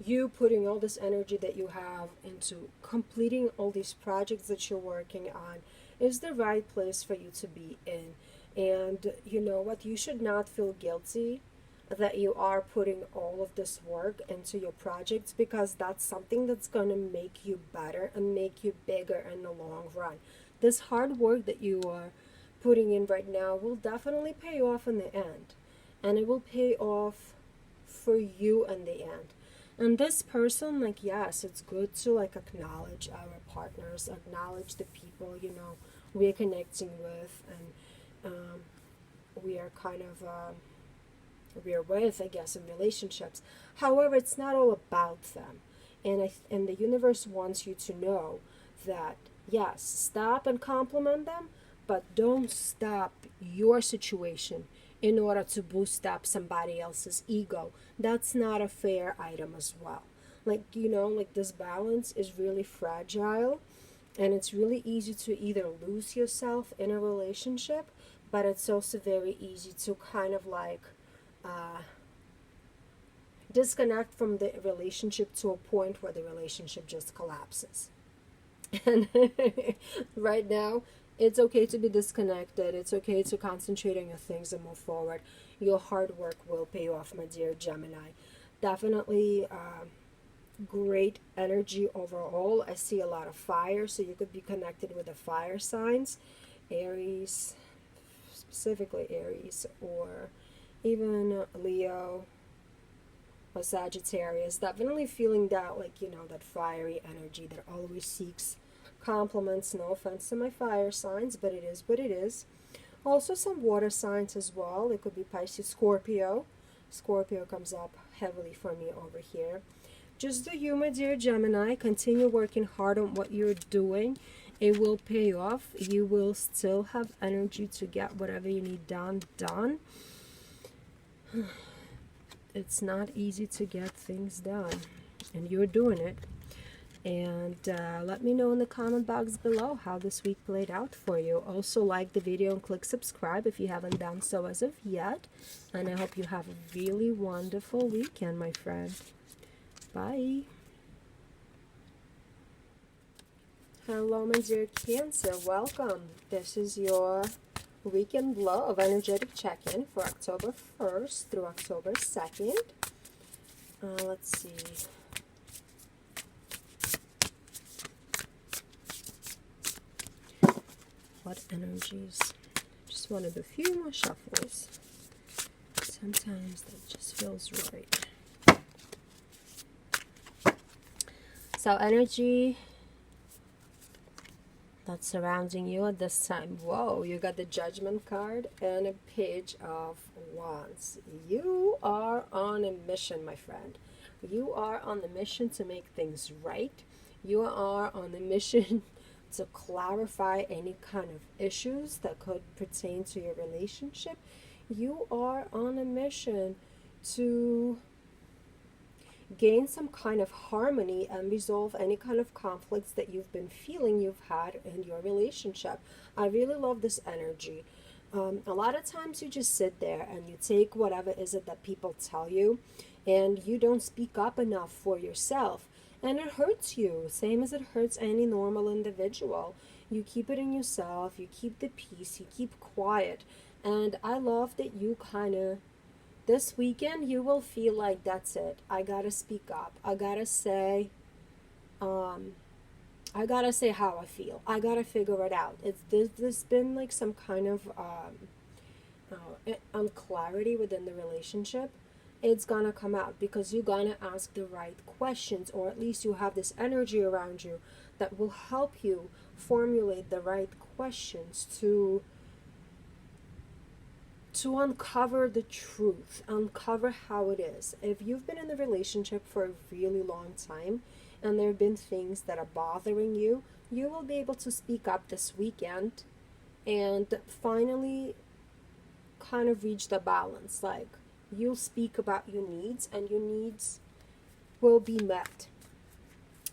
you putting all this energy that you have into completing all these projects that you're working on, is the right place for you to be in. And you know what? You should not feel guilty that you are putting all of this work into your projects, because that's something that's going to make you better and make you bigger in the long run. This hard work that you are putting in right now will definitely pay off in the end. And it will pay off for you in the end. And this person, like, yes, it's good to like acknowledge our partners, acknowledge the people, we're connecting with, and we are kind of, we're with, I guess, in relationships. However, it's not all about them. And the universe wants you to know that, yes, stop and compliment them, but don't stop your situation in order to boost up somebody else's ego. That's not a fair item as well. Like, this balance is really fragile, and it's really easy to either lose yourself in a relationship, but it's also very easy to kind of like disconnect from the relationship to a point where the relationship just collapses. And right now, it's okay to be disconnected. It's okay to concentrate on your things and move forward. Your hard work will pay off, my dear Gemini. Definitely great energy overall. I see a lot of fire, so you could be connected with the fire signs. Aries, specifically Aries, or even Leo or Sagittarius. Definitely feeling that, like, that fiery energy that always seeks compliments. No offense to my fire signs, but it is what it is. Also some water signs as well. It could be Pisces, Scorpio. Scorpio comes up heavily for me over here. Just do you, my dear Gemini. Continue working hard on what you're doing. It will pay off. You will still have energy to get whatever you need done. It's not easy to get things done, and you're doing it. And let me know in the comment box below how this week played out for you. Also, like the video and click subscribe if you haven't done so as of yet. And I hope you have a really wonderful weekend, my friend. Bye. Hello, my dear Cancer. Welcome. This is your weekend blow of energetic check-in for October 1st through October 2nd. Let's see. What energies? Just wanted a few more shuffles. Sometimes that just feels right. So energy that's surrounding you at this time. Whoa, you got the Judgment card and a Page of Wands. You are on a mission, my friend. You are on the mission to make things right. You are on the mission to clarify any kind of issues that could pertain to your relationship. You are on a mission to gain some kind of harmony and resolve any kind of conflicts that you've been feeling you've had in your relationship. I really love this energy. A lot of times you just sit there and you take whatever is it that people tell you, and you don't speak up enough for yourself, and it hurts you, same as it hurts any normal individual. You keep it in yourself, you keep the peace, you keep quiet. And I love that you kind of, this weekend, you will feel like that's it. I gotta speak up. I gotta say how I feel. I gotta figure it out. There's been like some kind of unclarity within the relationship. It's gonna come out because you're gonna ask the right questions, or at least you have this energy around you that will help you formulate the right questions to uncover the truth, uncover how it is. If you've been in the relationship for a really long time and there have been things that are bothering you, you will be able to speak up this weekend and finally kind of reach the balance. Like, you'll speak about your needs and your needs will be met.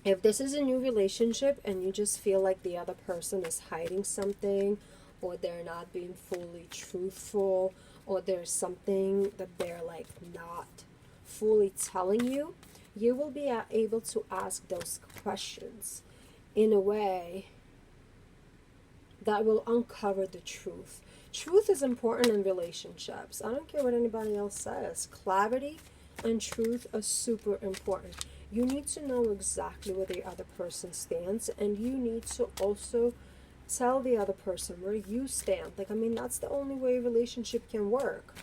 If this is a new relationship and you just feel like the other person is hiding something, or they're not being fully truthful, or there's something that they're like not fully telling you, you will be able to ask those questions in a way that will uncover the truth. Truth is important in relationships. I don't care what anybody else says. Clarity and truth are super important. You need to know exactly where the other person stands, and you need to also tell the other person where you stand. Like, I mean, that's the only way a relationship can work.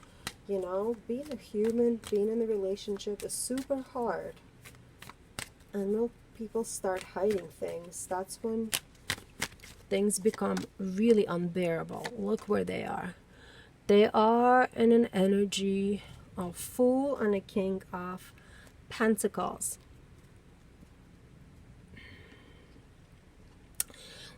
You know, being a human, being in a relationship is super hard. And when people start hiding things, that's when things become really unbearable. Look where they are. They are in an energy of Fool and a King of Pentacles.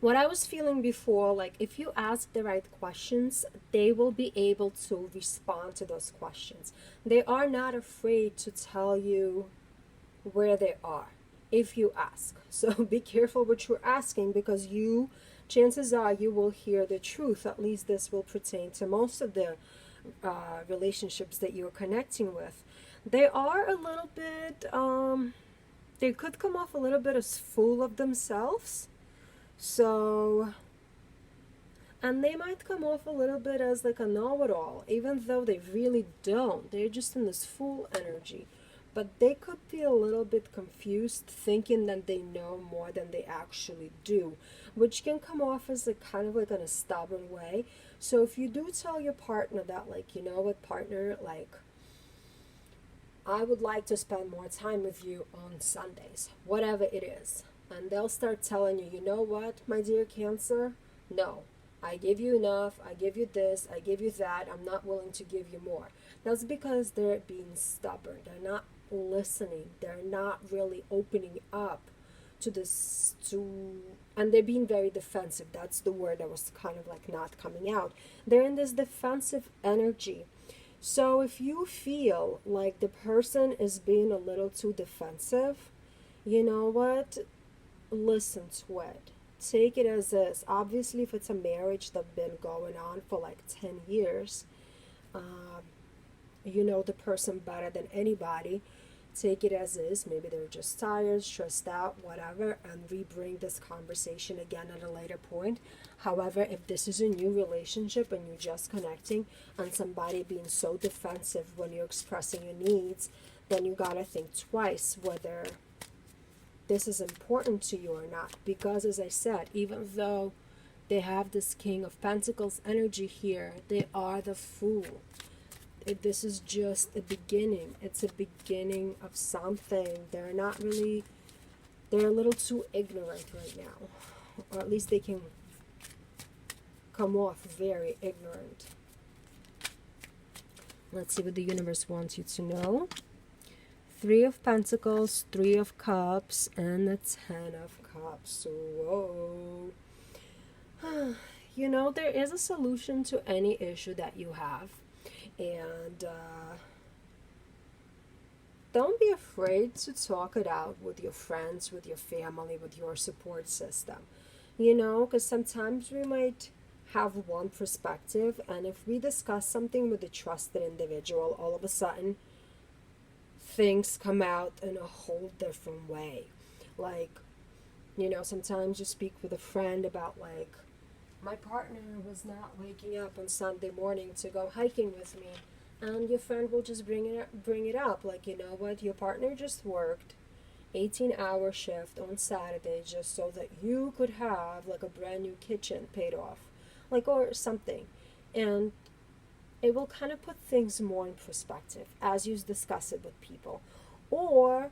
What I was feeling before, like, if you ask the right questions, they will be able to respond to those questions. They are not afraid to tell you where they are if you ask. So be careful what you're asking, because chances are you will hear the truth. At least this will pertain to most of the relationships that you're connecting with. They are a little bit, they could come off a little bit as full of themselves. So, and they might come off a little bit as like a know-it-all, even though they really don't. They're just in this full energy. But they could be a little bit confused, thinking that they know more than they actually do, which can come off as like kind of like in a stubborn way. So if you do tell your partner that, like, you know what, partner, like, I would like to spend more time with you on Sundays, whatever it is. And they'll start telling you, you know what, my dear Cancer, no, I give you enough, I give you this, I give you that, I'm not willing to give you more. That's because they're being stubborn. They're not listening. They're not really opening up to this, and they're being very defensive. That's the word that was kind of like not coming out. They're in this defensive energy. So if you feel like the person is being a little too defensive, you know what? Listen to it. Take it as is. Obviously, if it's a marriage that's been going on for like 10 years, you know the person better than anybody. Take it as is. Maybe they're just tired, stressed out, whatever, and re-bring this conversation again at a later point. However, if this is a new relationship and you're just connecting, and somebody being so defensive when you're expressing your needs, then you gotta think twice whether this is important to you or not. Because as I said, even though they have this King of Pentacles energy here, they are the Fool. This is just a beginning. It's a beginning of something. They're not really, they're a little too ignorant right now. Or at least they can come off very ignorant. Let's see what the universe wants you to know. 3 of Pentacles, 3 of Cups, and the 10 of Cups. Whoa. You know, there is a solution to any issue that you have. And don't be afraid to talk it out with your friends, with your family, with your support system. You know, because sometimes we might have one perspective, and if we discuss something with a trusted individual, all of a sudden things come out in a whole different way. Like, you know, sometimes you speak with a friend about, like, my partner was not waking up on Sunday morning to go hiking with me, and your friend will just bring it up, like, you know what, your partner just worked 18-hour shift on Saturday just so that you could have like a brand new kitchen paid off, like, or something. And it will kind of put things more in perspective as you discuss it with people. Or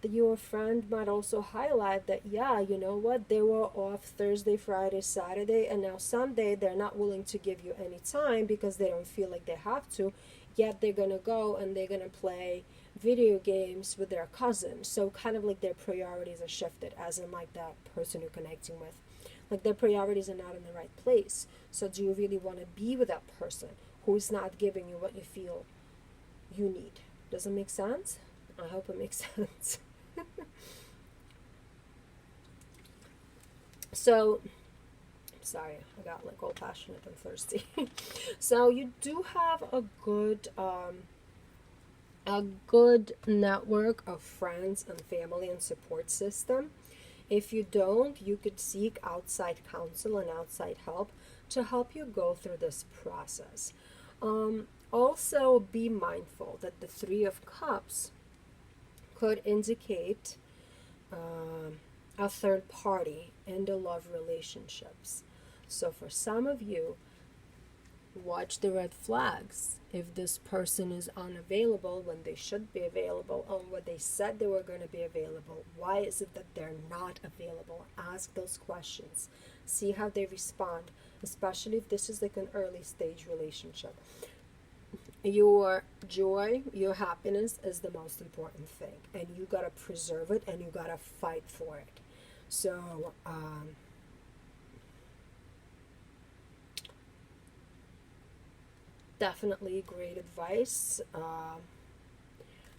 your friend might also highlight that, yeah, you know what, they were off Thursday, Friday, Saturday, and now Sunday they're not willing to give you any time because they don't feel like they have to, yet they're gonna go and they're gonna play video games with their cousin. So kind of like their priorities are shifted, as in like that person you're connecting with, like their priorities are not in the right place. So do you really want to be with that person who's not giving you what you feel you need? Does it make sense? I hope it makes sense. So, sorry, I got like all passionate and thirsty. So you do have a good network of friends and family and support system. If you don't, you could seek outside counsel and outside help to help you go through this process. Also, be mindful that the Three of Cups could indicate a third party in the love relationships. So for some of you, watch the red flags. If this person is unavailable when they should be available, on what they said they were going to be available, why is it that they're not available? Ask those questions. See how they respond, especially if this is like an early stage relationship. Your joy, your happiness is the most important thing, and you gotta preserve it and you gotta fight for it. So definitely great advice.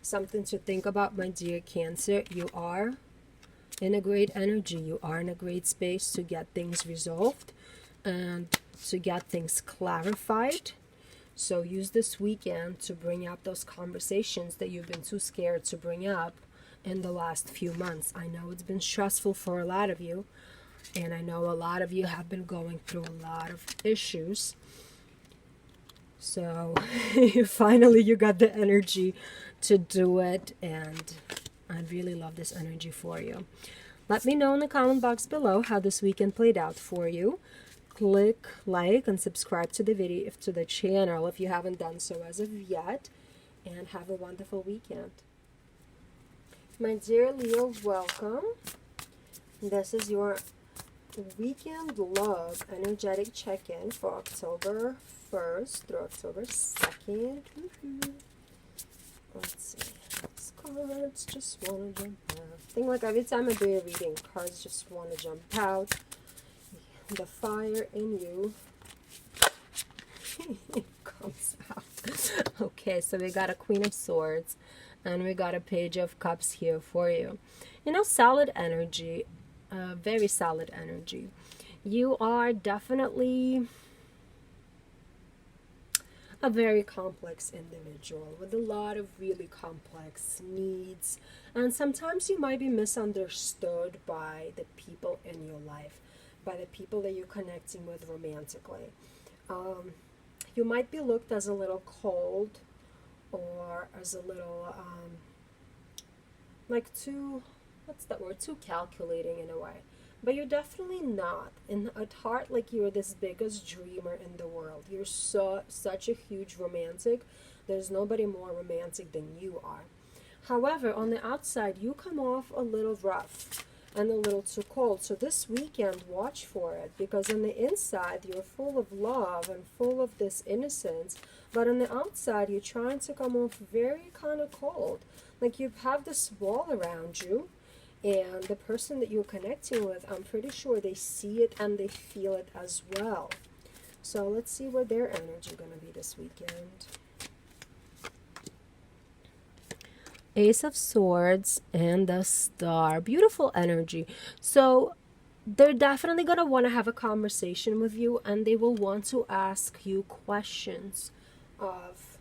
Something to think about, my dear Cancer. You are in a great energy. You are in a great space to get things resolved and to get things clarified. So use this weekend to bring up those conversations that you've been too scared to bring up in the last few months. I know it's been stressful for a lot of you, and I know a lot of you have been going through a lot of issues. So finally you got the energy to do it, and I really love this energy for you. Let me know in the comment box below how this weekend played out for you. Click like and subscribe to the video, to the channel if you haven't done so as of yet, and have a wonderful weekend. My dear Leo, welcome. This is your weekend love energetic check-in for October 1st through October 2nd. Let's see. These cards just want to jump out. I think like every time I do a reading, cards just want to jump out. The fire in you comes out. Okay, so we got a Queen of Swords and we got a Page of Cups here for you. You know, solid energy, very solid energy. You are definitely a very complex individual with a lot of really complex needs, and sometimes you might be misunderstood by the people in your life, by the people that you're connecting with romantically. You might be looked as a little cold, or as a little like too, what's that word, too calculating in a way. But you're definitely not. At heart, like, you're this biggest dreamer in the world. You're such a huge romantic. There's nobody more romantic than you are. However, on the outside, you come off a little rough and a little too cold. So this weekend, watch for it, because on the inside you're full of love and full of this innocence, but on the outside you're trying to come off very kind of cold, like you have this wall around you, and the person that you're connecting with, I'm pretty sure they see it and they feel it as well. So let's see where their energy is going to be this weekend. Ace of Swords and the Star. Beautiful energy. So they're definitely going to want to have a conversation with you, and they will want to ask you questions of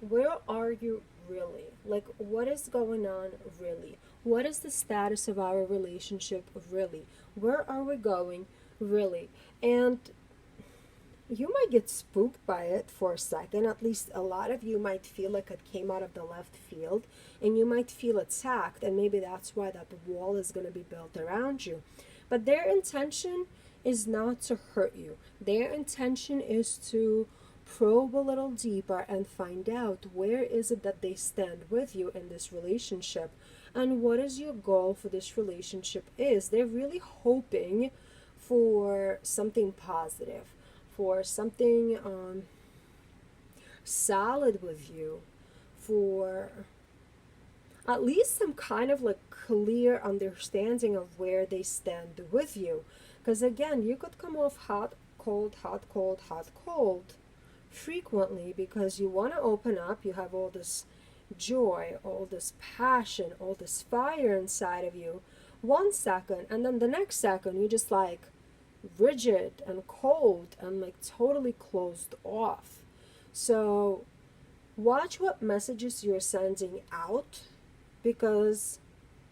where are you really? Like, what is going on really? What is the status of our relationship really? Where are we going really? And you might get spooked by it for a second. At least a lot of you might feel like it came out of the left field, and you might feel attacked, and maybe that's why that wall is going to be built around you. But their intention is not to hurt you. Their intention is to probe a little deeper and find out where is it that they stand with you in this relationship, and what is your goal for this relationship is. They're really hoping for something positive, for something solid with you, for at least some kind of like clear understanding of where they stand with you. Because again, you could come off hot, cold, hot, cold, hot, cold frequently because you want to open up. You have all this joy, all this passion, all this fire inside of you 1 second, and then the next second you're just like rigid and cold and like totally closed off. So watch what messages you're sending out, because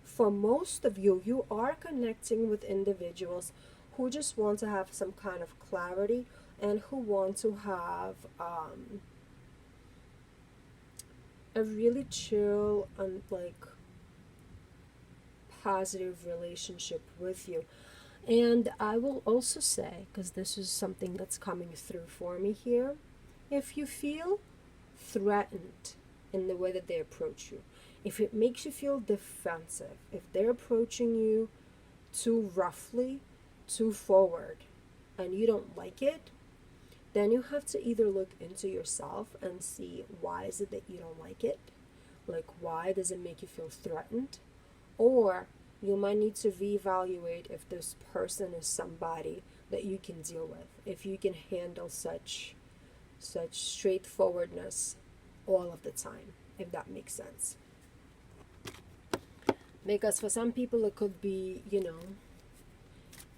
for most of you, you are connecting with individuals who just want to have some kind of clarity and who want to have a really chill and like positive relationship with you. And I will also say, because this is something that's coming through for me here, if you feel threatened in the way that they approach you, if it makes you feel defensive, if they're approaching you too roughly, too forward, and you don't like it, then you have to either look into yourself and see why is it that you don't like it, like why does it make you feel threatened, or you might need to reevaluate if this person is somebody that you can deal with, if you can handle such straightforwardness all of the time, if that makes sense. Because for some people it could be,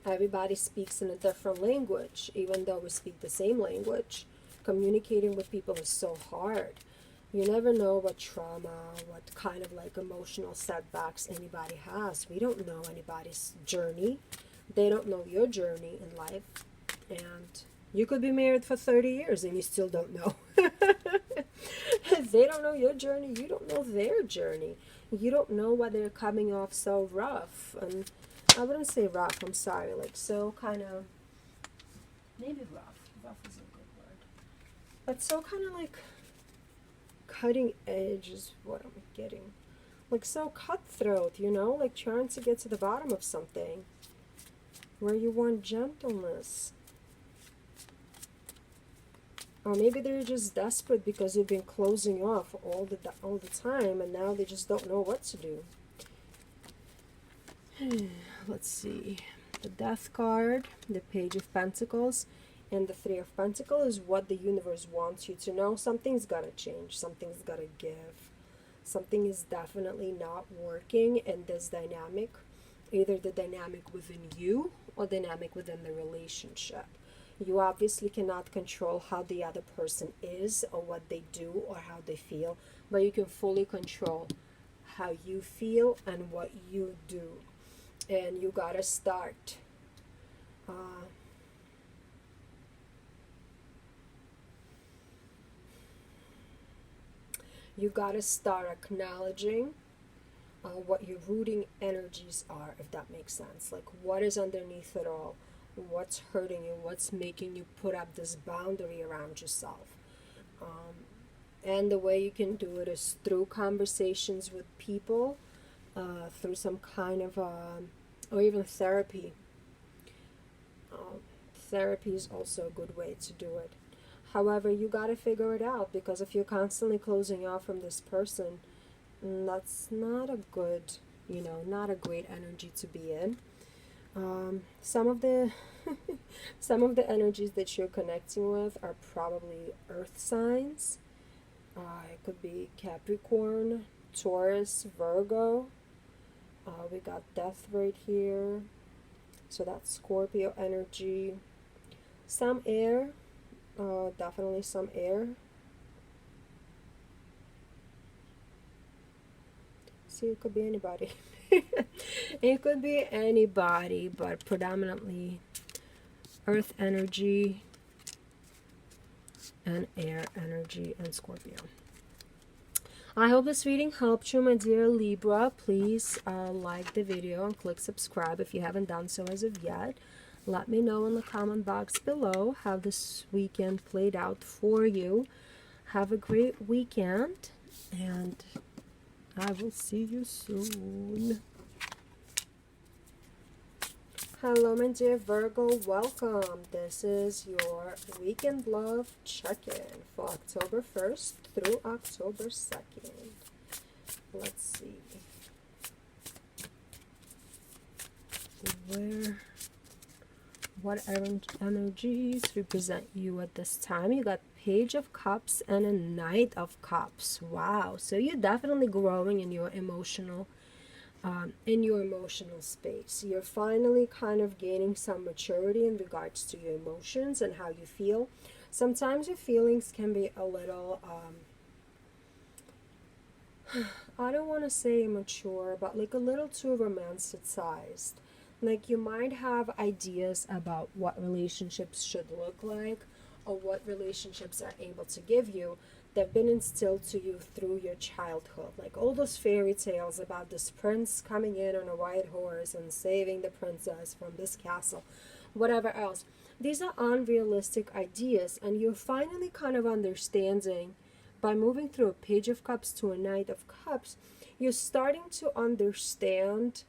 everybody speaks in a different language. Even though we speak the same language, communicating with people is so hard. You never know what trauma, what kind of like emotional setbacks anybody has. We don't know anybody's journey. They don't know your journey in life. And you could be married for 30 years and you still don't know. They don't know your journey. You don't know their journey. You don't know why they're coming off so rough. And I wouldn't say rough, I'm sorry. Like so kind of, maybe rough. Rough is a good word. But so kind of like cutting edge is what I'm getting. Like so cutthroat, like trying to get to the bottom of something. Where you want gentleness. Or maybe they're just desperate because you've been closing off all the time, and now they just don't know what to do. Let's see. The Death card, the Page of Pentacles, and the Three of Pentacles is what the universe wants you to know. Something's got to change. Something's got to give. Something is definitely not working in this dynamic. Either the dynamic within you or dynamic within the relationship. You obviously cannot control how the other person is or what they do or how they feel, but you can fully control how you feel and what you do. And you gotta start acknowledging what your rooting energies are, if that makes sense. Like what is underneath it all, what's hurting you, what's making you put up this boundary around yourself. And the way you can do it is through conversations with people, through some kind of or even therapy. Therapy is also a good way to do it. However, you got to figure it out, because if you're constantly closing off from this person, that's not a good, not a great energy to be in. Some of the energies that you're connecting with are probably earth signs. It could be Capricorn, Taurus, Virgo. We got death right here. So that's Scorpio energy. Some air. Definitely some air. See, it could be anybody. It could be anybody, but predominantly earth energy and air energy and Scorpio. I hope this reading helped you, my dear Libra. Please like the video and click subscribe if you haven't done so as of yet. Let me know in the comment box below how this weekend played out for you. Have a great weekend, and I will see you soon. Hello, my dear Virgo. Welcome. This is your weekend love check-in for October 1st through October 2nd. Let's see. What energies represent you at this time? You got Page of Cups and a Knight of Cups. Wow. So you're definitely growing in your emotional space. You're finally kind of gaining some maturity in regards to your emotions and how you feel. Sometimes your feelings can be a little, I don't want to say immature, but like a little too romanticized. Like you might have ideas about what relationships should look like or what relationships are able to give you. They've been instilled to you through your childhood. Like all those fairy tales about this prince coming in on a white horse and saving the princess from this castle, whatever else. These are unrealistic ideas, and you're finally kind of understanding by moving through a Page of Cups to a Knight of Cups, you're starting to understand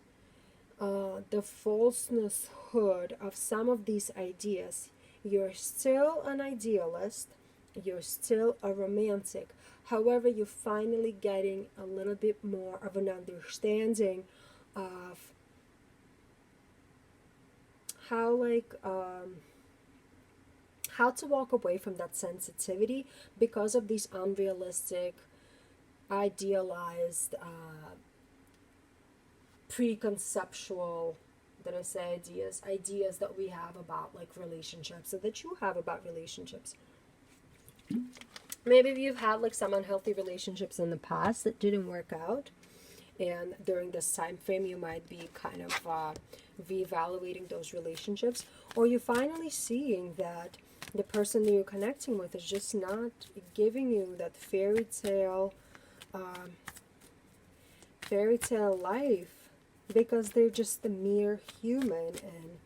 the falsenesshood of some of these ideas. You're still an idealist. You're still a romantic. However, you're finally getting a little bit more of an understanding of how how to walk away from that sensitivity because of these unrealistic, idealized, preconceptual, did I say ideas that we have about like relationships, or that you have about relationships. Maybe you've had like some unhealthy relationships in the past that didn't work out, and during this time frame you might be kind of reevaluating those relationships, or you're finally seeing that the person that you're connecting with is just not giving you that fairy tale life, because they're just a mere human, and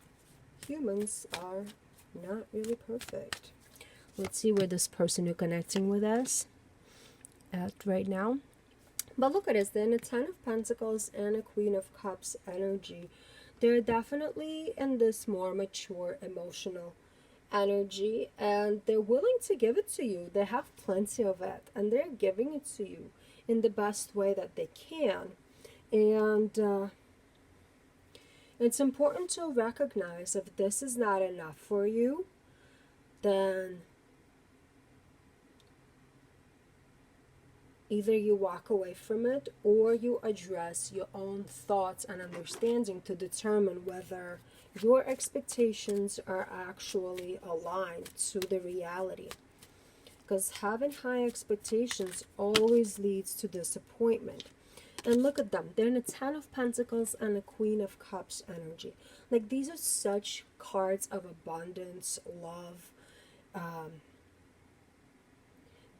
humans are not really perfect. Let's see where this person you're connecting with is at right now. But look at this, then a Ten of Pentacles and a Queen of Cups energy. They're definitely in this more mature emotional energy, and they're willing to give it to you. They have plenty of it, and they're giving it to you in the best way that they can. And it's important to recognize if this is not enough for you, then either you walk away from it or you address your own thoughts and understanding to determine whether your expectations are actually aligned to the reality. Because having high expectations always leads to disappointment. And look at them. They're in a Ten of Pentacles and a Queen of Cups energy. Like, these are such cards of abundance, love,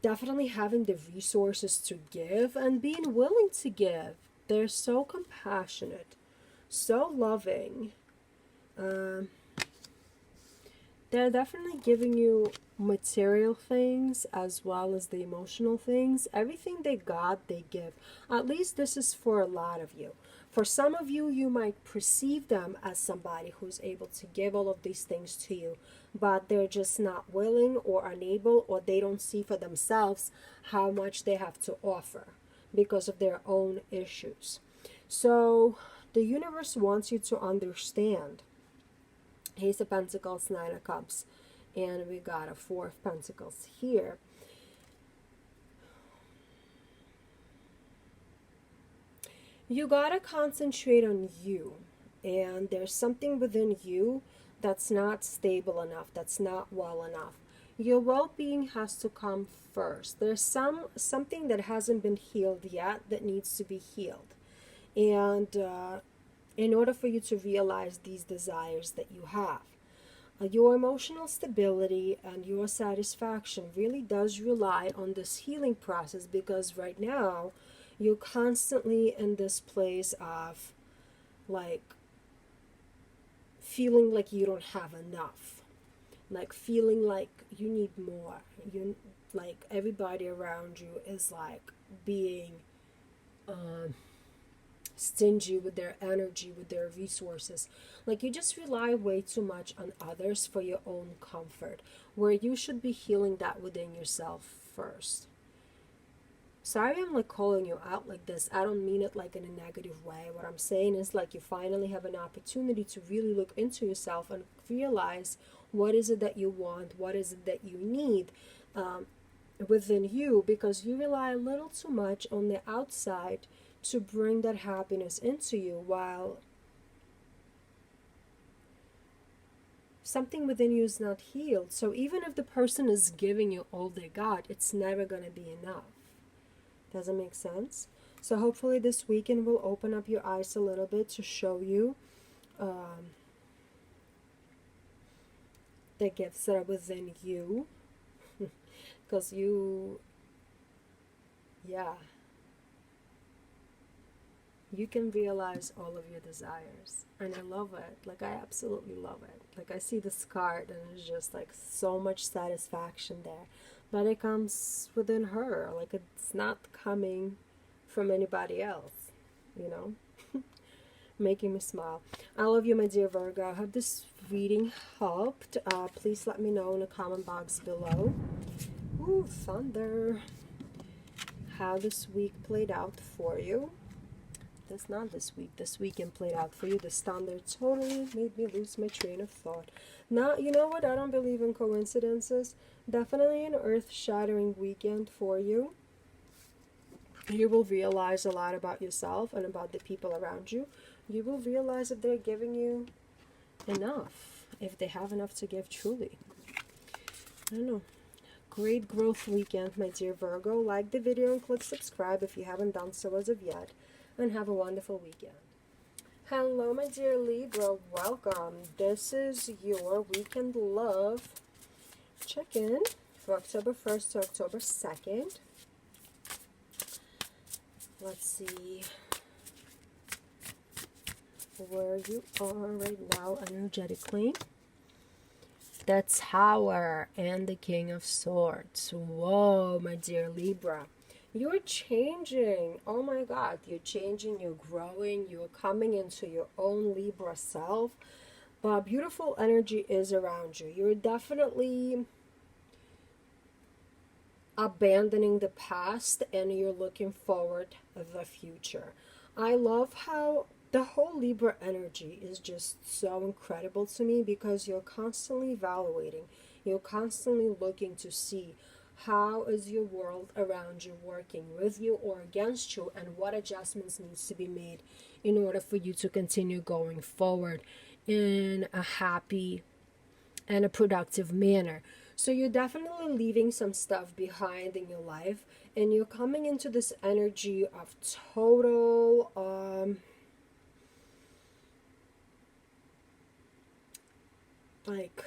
definitely having the resources to give and being willing to give. They're so compassionate, so loving. They're definitely giving you material things as well as the emotional things. Everything they got, they give. At least this is for a lot of you. For some of you, you might perceive them as somebody who's able to give all of these things to you, but they're just not willing or unable, or they don't see for themselves how much they have to offer because of their own issues. So the universe wants you to understand. Ace of Pentacles, Nine of Cups, and we got a Four of Pentacles here. You gotta concentrate on you. And there's something within you that's not stable enough, that's not well enough. Your well-being has to come first. There's something that hasn't been healed yet that needs to be healed. And in order for you to realize these desires that you have, your emotional stability and your satisfaction really does rely on this healing process, because right now you're constantly in this place of like feeling like you don't have enough, like feeling like you need more. You like everybody around you is like being stingy with their energy, with their resources. Like you just rely way too much on others for your own comfort, where you should be healing that within yourself first. Sorry I'm like calling you out like this. I don't mean it like in a negative way. What I'm saying is like you finally have an opportunity to really look into yourself and realize what is it that you want, what is it that you need within you, because you rely a little too much on the outside to bring that happiness into you, while something within you is not healed. So even if the person is giving you all they got, it's never going to be enough. Does it make sense? So hopefully this weekend will open up your eyes a little bit to show you the gifts that are within you. Because you can realize all of your desires. And I love it. Like, I absolutely love it. Like, I see this card and it's just like so much satisfaction there. But it comes within her. Like, it's not coming from anybody else, you know? Making me smile. I love you, my dear Virgo. I hope this reading helped. Please let me know in the comment box below. Ooh, thunder. How this week played out for you. That's not this week. This weekend played out for you. This thunder totally made me lose my train of thought. Now, you know what? I don't believe in coincidences. Definitely an earth-shattering weekend for you. You will realize a lot about yourself and about the people around you. You will realize that they're giving you enough, if they have enough to give truly. I don't know. Great growth weekend, my dear Virgo. Like the video and click subscribe if you haven't done so as of yet. And have a wonderful weekend. Hello, my dear Libra. Welcome. This is your weekend love check-in for October 1st to October 2nd. Let's see where you are right now energetically. The Tower and the King of Swords. Whoa, my dear Libra. You're changing. Oh my God. You're changing. You're growing. You're coming into your own Libra self. But beautiful energy is around you. You're definitely abandoning the past and you're looking forward to the future. I love how the whole Libra energy is just so incredible to me, because you're constantly evaluating. You're constantly looking to see how is your world around you working with you or against you, and what adjustments needs to be made in order for you to continue going forward in a happy and a productive manner. So you're definitely leaving some stuff behind in your life, and you're coming into this energy of total like,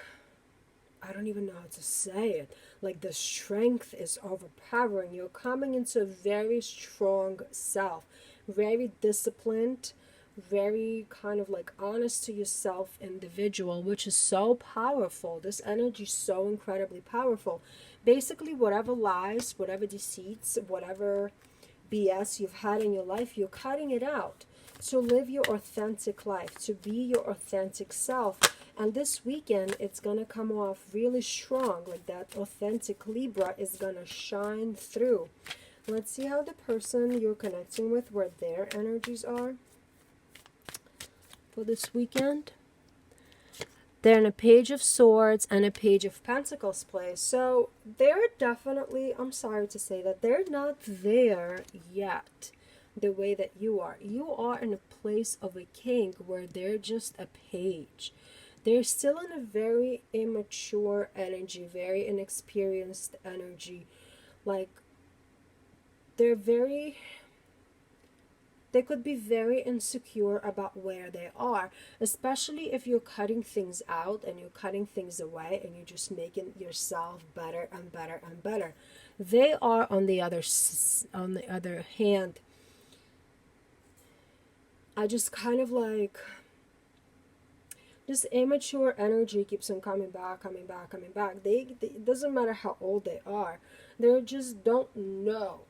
I don't even know how to say it. Like, the strength is overpowering. You're coming into a very strong self, very disciplined, very kind of like honest to yourself individual, which is so powerful. This energy is so incredibly powerful. Basically, whatever lies, whatever deceits, whatever BS you've had in your life, you're cutting it out to live your authentic life, to be your authentic self. And this weekend, it's going to come off really strong. Like, that authentic Libra is going to shine through. Let's see how the person you're connecting with, where their energies are for this weekend. They're in a Page of Swords and a Page of Pentacles place. So they're definitely, I'm sorry to say that, they're not there yet. the way that you are. You are in a place of a king where they're just a page. They're still in a very immature energy, very inexperienced energy. Like, they're very, they could be very insecure about where they are, especially if you're cutting things out and you're cutting things away and you're just making yourself better and better and better. They are on the other hand, I just kind of like, this immature energy keeps on coming back, coming back, coming back. It doesn't matter how old they are. They just don't know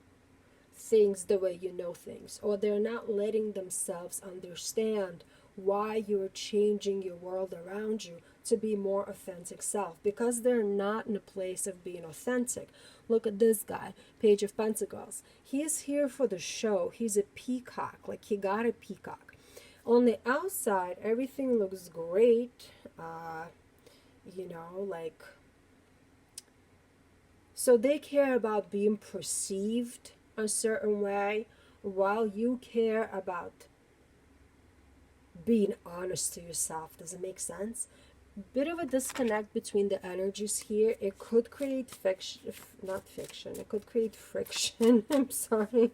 things the way you know things, or they're not letting themselves understand why you're changing your world around you to be more authentic self, because they're not in a place of being authentic. Look at this guy, Page of Pentacles. He is here for the show. He's a peacock, like he got a peacock. On the outside, everything looks great, you know, like, so they care about being perceived a certain way, while you care about being honest to yourself. Does it make sense? Bit of a disconnect between the energies here. It could create fiction, not fiction, it could create friction. I'm sorry.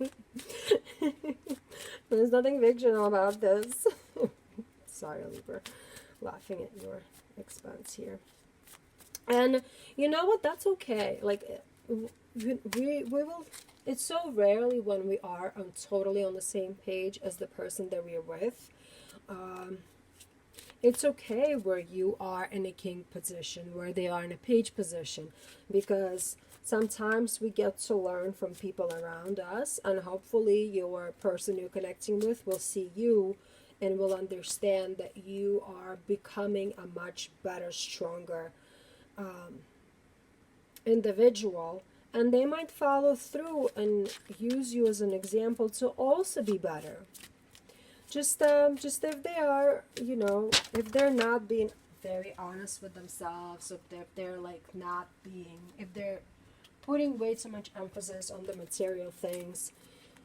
There's nothing fictional about this. Sorry, Libra. Laughing at your expense here. And you know what? That's okay. Like, we will, it's so rarely when we are totally on the same page as the person that we are with. It's okay where you are in a king position, where they are in a page position, because sometimes we get to learn from people around us, and hopefully your person you're connecting with will see you and will understand that you are becoming a much better, stronger individual, and they might follow through and use you as an example to also be better. Just if they are, you know, if they're not being very honest with themselves, if they're like not being, if they're putting way too much emphasis on the material things,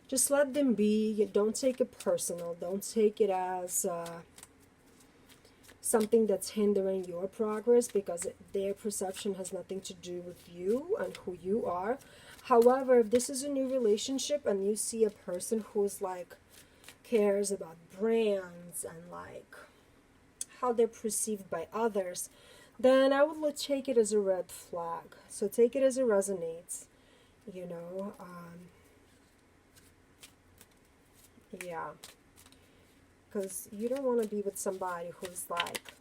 just let them be. Don't take it personal. Don't take it as something that's hindering your progress, because their perception has nothing to do with you and who you are. However, if this is a new relationship and you see a person who's like cares about brands and like how they're perceived by others, then I would take it as a red flag. So take it as it resonates, you know. Yeah, because you don't want to be with somebody who's like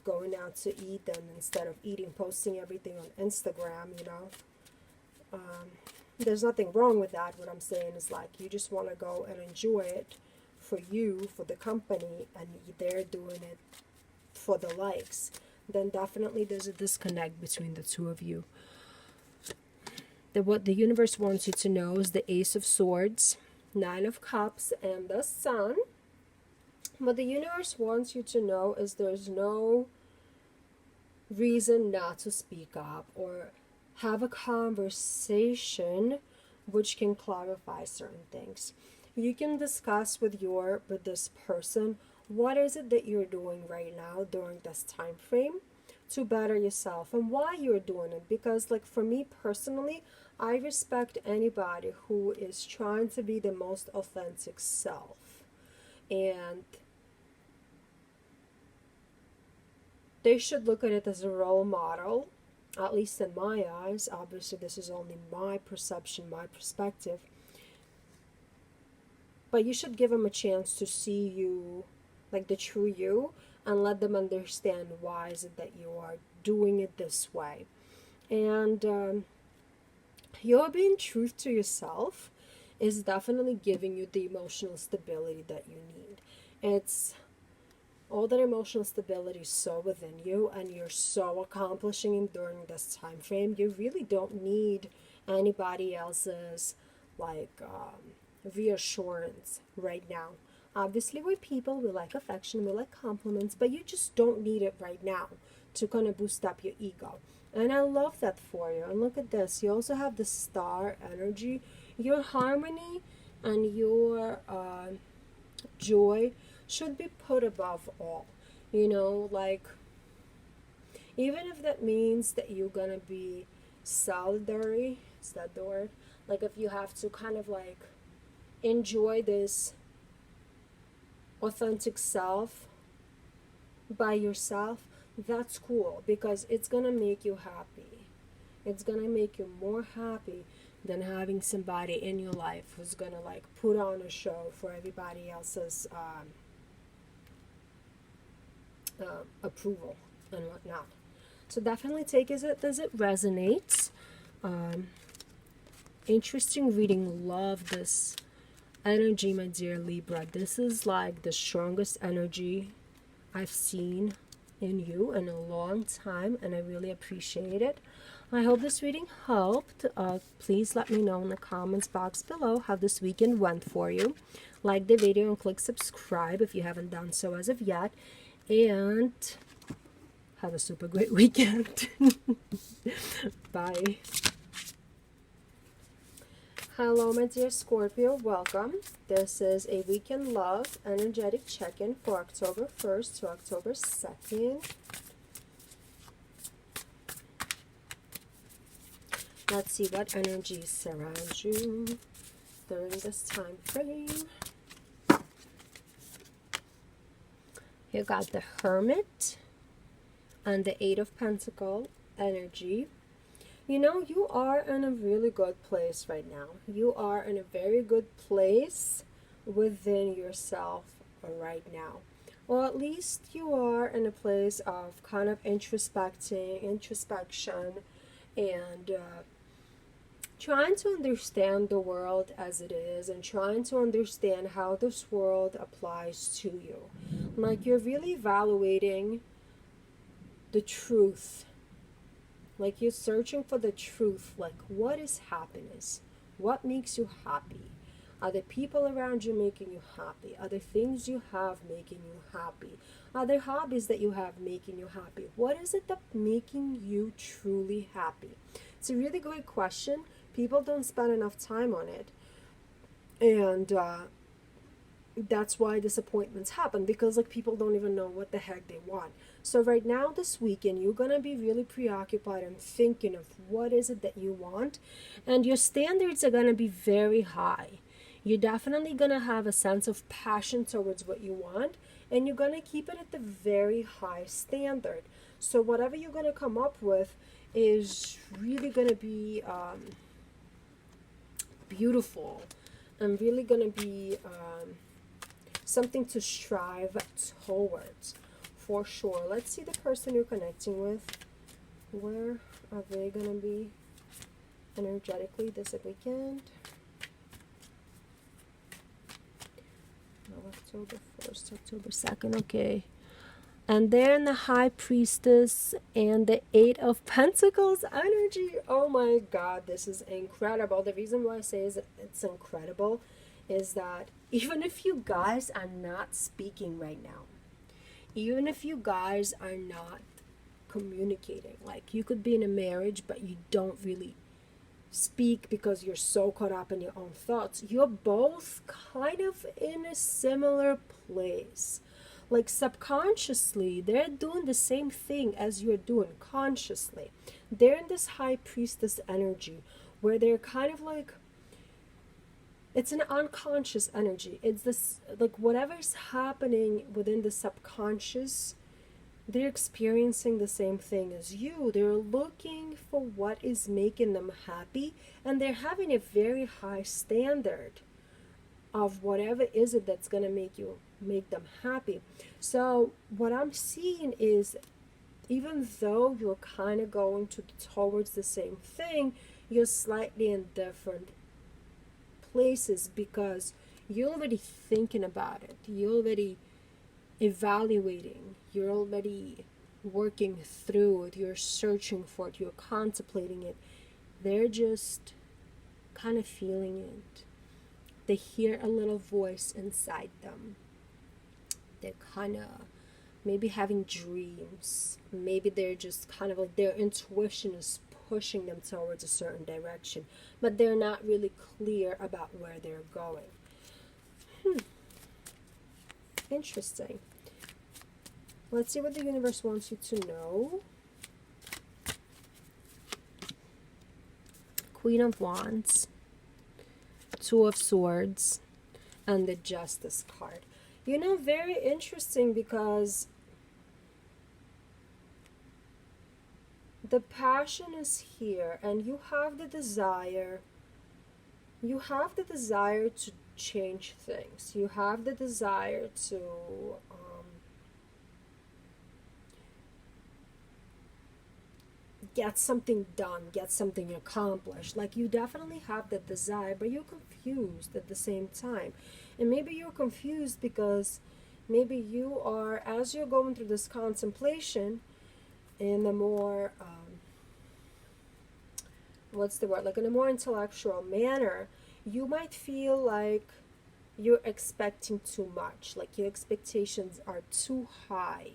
going out to eat, and instead of eating, posting everything on Instagram, you know. There's nothing wrong with that. What I'm saying is, like, you just want to go and enjoy it for you, for the company, and they're doing it for the likes. Then definitely there's a disconnect between the two of you. What the universe wants you to know is the Ace of Swords, Nine of Cups, and the Sun. What the universe wants you to know is there's no reason not to speak up or have a conversation which can clarify certain things. You can discuss with this person, what is it that you're doing right now during this time frame to better yourself, and why you're doing it. Because, like, for me personally, I respect anybody who is trying to be the most authentic self. And they should look at it as a role model, at least in my eyes. Obviously, this is only my perception, my perspective. But you should give them a chance to see you, like the true you, and let them understand why is it that you are doing it this way. And you're being truth to yourself is definitely giving you the emotional stability that you need. It's all that emotional stability is so within you, and you're so accomplishing during this time frame. You really don't need anybody else's like reassurance right now. Obviously, we're people, we like affection, we like compliments, but you just don't need it right now to kind of boost up your ego. And I love that for you. And look at this, you also have the star energy. Your harmony and your joy should be put above all. You know, like, even if that means that you're gonna be solitary, is that the word? Like, if you have to kind of like enjoy this authentic self by yourself, that's cool, because it's gonna make you happy. It's gonna make you more happy than having somebody in your life who's gonna like put on a show for everybody else's approval and whatnot. So definitely take it as it resonates. Interesting reading. Love this energy, my dear Libra. This is like the strongest energy I've seen in you in a long time, and I really appreciate it. I hope this reading helped. Please let me know in the comments box below how this weekend went for you. Like the video and click subscribe if you haven't done so as of yet. And have a super great weekend. Bye. Hello, my dear Scorpio. Welcome. This is a weekend love energetic check-in for October 1st to October 2nd. Let's see what energies surround you during this time frame. You got the Hermit and the Eight of Pentacles energy. You know, you are in a really good place right now. You are in a very good place within yourself right now. Or at least you are in a place of kind of introspection and trying to understand the world as it is, and trying to understand how this world applies to you. Like, you're really evaluating the truth. Like, you're searching for the truth. Like, what is happiness? What makes you happy? Are the people around you making you happy? Are the things you have making you happy? Are there hobbies that you have making you happy? What is it that's making you truly happy? It's a really great question. People don't spend enough time on it. And that's why disappointments happen, because like people don't even know what the heck they want. So right now, this weekend, you're gonna be really preoccupied and thinking of what is it that you want, and your standards are gonna be very high. You're definitely gonna have a sense of passion towards what you want, and you're gonna keep it at the very high standard. So whatever you're gonna come up with is really gonna be beautiful, and really gonna be something to strive towards, for sure. Let's see the person you're connecting with. Where are they gonna be energetically this weekend? October 1st, October 2nd, okay. And they're in the High Priestess and the Eight of Pentacles energy. Oh my God, this is incredible. The reason why I say it's incredible is that even if you guys are not speaking right now, even if you guys are not communicating, like you could be in a marriage but you don't really speak because you're so caught up in your own thoughts, you're both kind of in a similar place. Like subconsciously, they're doing the same thing as you're doing consciously. They're in this High Priestess energy where they're kind of like, it's an unconscious energy. It's this, like whatever's happening within the subconscious, they're experiencing the same thing as you. They're looking for what is making them happy, and they're having a very high standard of whatever is it that's going to make them happy. So what I'm seeing is, even though you're kind of going towards the same thing, you're slightly in different places, because you're already thinking about it, you're already evaluating, you're already working through it, you're searching for it, you're contemplating it. They're just kind of feeling it. They hear a little voice inside them. They're kind of maybe having dreams. Maybe they're just kind of like, their intuition is pushing them towards a certain direction, but they're not really clear about where they're going. Interesting. Let's see what the universe wants you to know. Queen of Wands, Two of Swords, and the Justice card. You know, very interesting, because the passion is here, and you have the desire. You have the desire to change things. You have the desire to get something done, get something accomplished. Like, you definitely have that desire, but you're confused at the same time. And maybe you're confused because maybe you are, as you're going through this contemplation in a more what's the word, like in a more intellectual manner, you might feel like you're expecting too much, like your expectations are too high,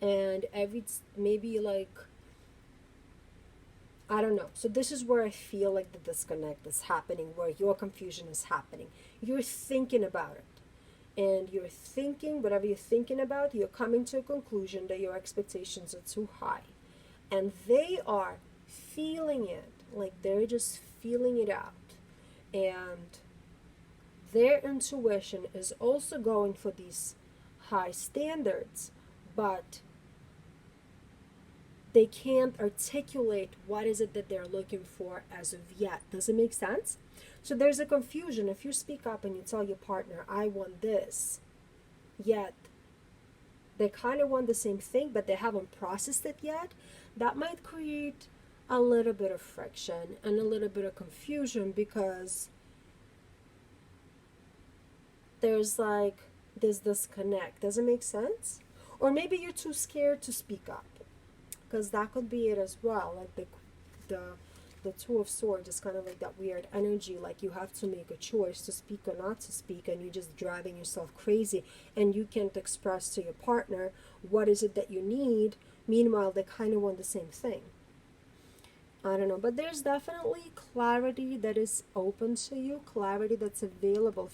and maybe like, I don't know. So this is where I feel like the disconnect is happening, where your confusion is happening. You're thinking about it, and you're thinking, whatever you're thinking about, you're coming to a conclusion that your expectations are too high, and they are feeling it, like they're just feeling it out, and their intuition is also going for these high standards, but they can't articulate what is it that they're looking for as of yet. Does it make sense? So there's a confusion. If you speak up and you tell your partner, I want this, yet they kind of want the same thing, but they haven't processed it yet, that might create a little bit of friction and a little bit of confusion, because there's like this disconnect. Does it make sense? Or maybe you're too scared to speak up, because that could be it as well. Like the Two of Swords is kind of like that weird energy, like you have to make a choice to speak or not to speak, and you're just driving yourself crazy, and you can't express to your partner what is it that you need. Meanwhile, they kind of want the same thing. I don't know, but there's definitely clarity that is open to you, clarity that's available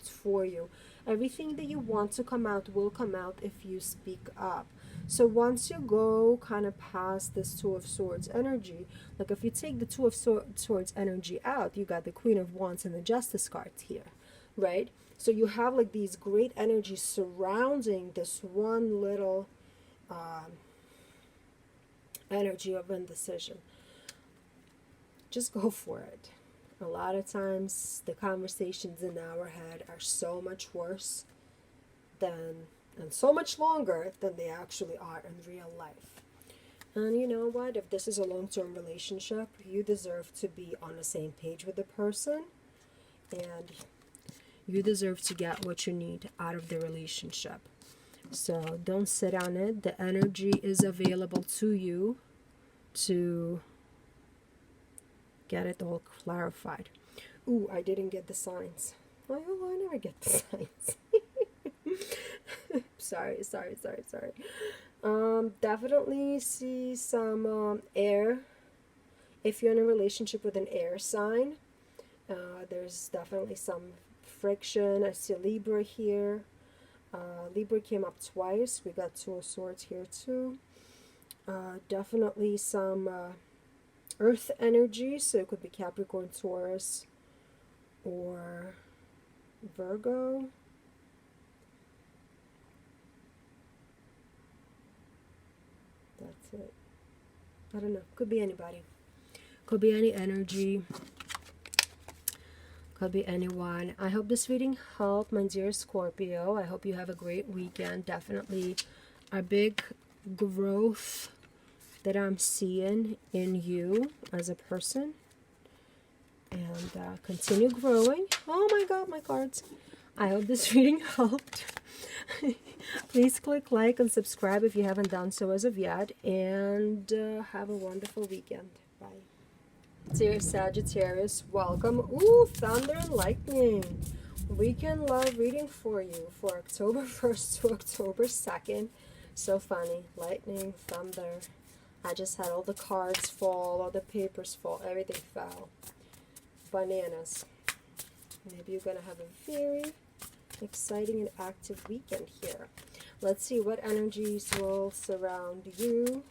for you. Everything that you want to come out will come out if you speak up. So once you go kind of past this Two of Swords energy, like if you take the Two of Swords energy out, you got the Queen of Wands and the Justice cards here, right? So you have like these great energies surrounding this one little energy of indecision. Just go for it. A lot of times the conversations in our head are so much worse than, and so much longer than they actually are in real life. And you know what? If this is a long-term relationship, you deserve to be on the same page with the person, and you deserve to get what you need out of the relationship. So don't sit on it. The energy is available to you to get it all clarified. Ooh, I didn't get the signs. I never get the signs. sorry. Definitely see some air. If you're in a relationship with an air sign, there's definitely some friction. I see Libra here. Libra came up twice. We got Two of Swords here too. Definitely some earth energy, so it could be Capricorn, Taurus, or Virgo. That's it. I don't know. Could be anybody. Could be any energy. Could be anyone. I hope this reading helped, my dear Scorpio. I hope you have a great weekend. Definitely a big growth that I'm seeing in you as a person. And continue growing. Oh my God, my cards. I hope this reading helped. Please click like and subscribe if you haven't done so as of yet. And have a wonderful weekend. Bye. Dear Sagittarius, welcome. Ooh, thunder and lightning. Weekend love reading for you for October 1st to October 2nd. So funny. Lightning, thunder. I just had all the cards fall, all the papers fall, everything fell. Bananas. Maybe you're going to have a very exciting and active weekend here. Let's see what energies will surround you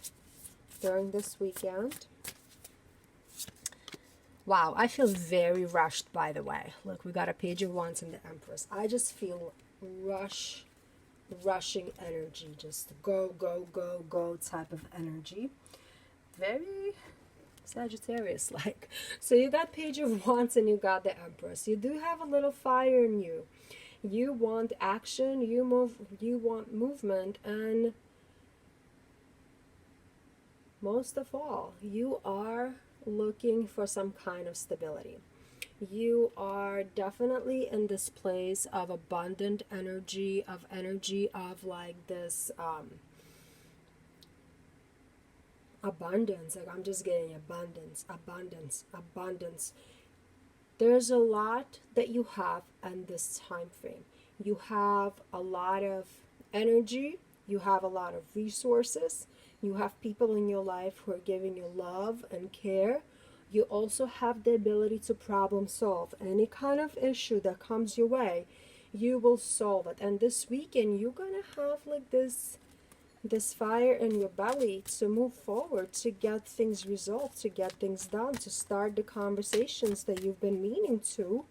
during this weekend. Wow, I feel very rushed, by the way. Look, we got a Page of Wands and the Empress. I just feel rushing energy. Just go, go, go, go type of energy. Very Sagittarius-like. So you got Page of Wands and you got the Empress. You do have a little fire in you. You want action, you want movement, and most of all, you are looking for some kind of stability. You are definitely in this place of abundant energy, of like this abundance. Like, I'm just getting abundance, abundance, abundance. There's a lot that you have in this time frame. You have a lot of energy, you have a lot of resources, you have people in your life who are giving you love and care. You also have the ability to problem solve. Any kind of issue that comes your way, you will solve it. And this weekend, you're going to have like this fire in your belly to move forward, to get things resolved, to get things done, to start the conversations that you've been meaning to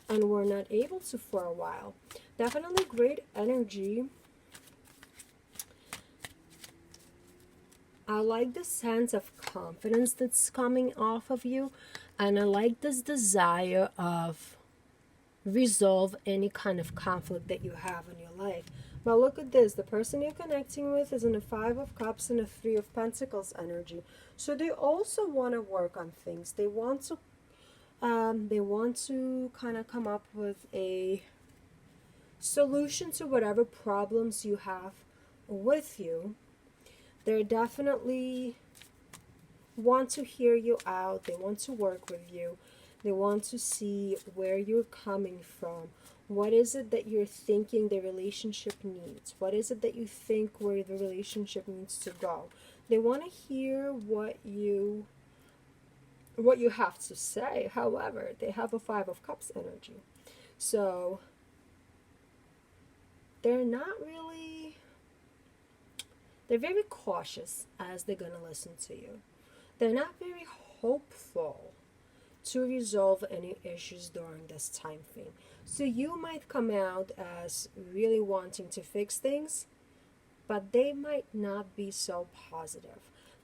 and were not able to for a while. Definitely great energy. I like the sense of confidence that's coming off of you, and I like this desire of resolve any kind of conflict that you have in your life. But look at this, the person you're connecting with is in a 5 of Cups and a 3 of Pentacles energy. So they also want to work on things. They want to kind of come up with a solution to whatever problems you have with you. They definitely want to hear you out. They want to work with you. They want to see where you're coming from. What is it that you're thinking the relationship needs? What is it that you think where the relationship needs to go? They want to hear what you have to say. However, they have a 5 of Cups energy. So they're very cautious as they're going to listen to you. They're not very hopeful to resolve any issues during this time frame. So you might come out as really wanting to fix things, but they might not be so positive.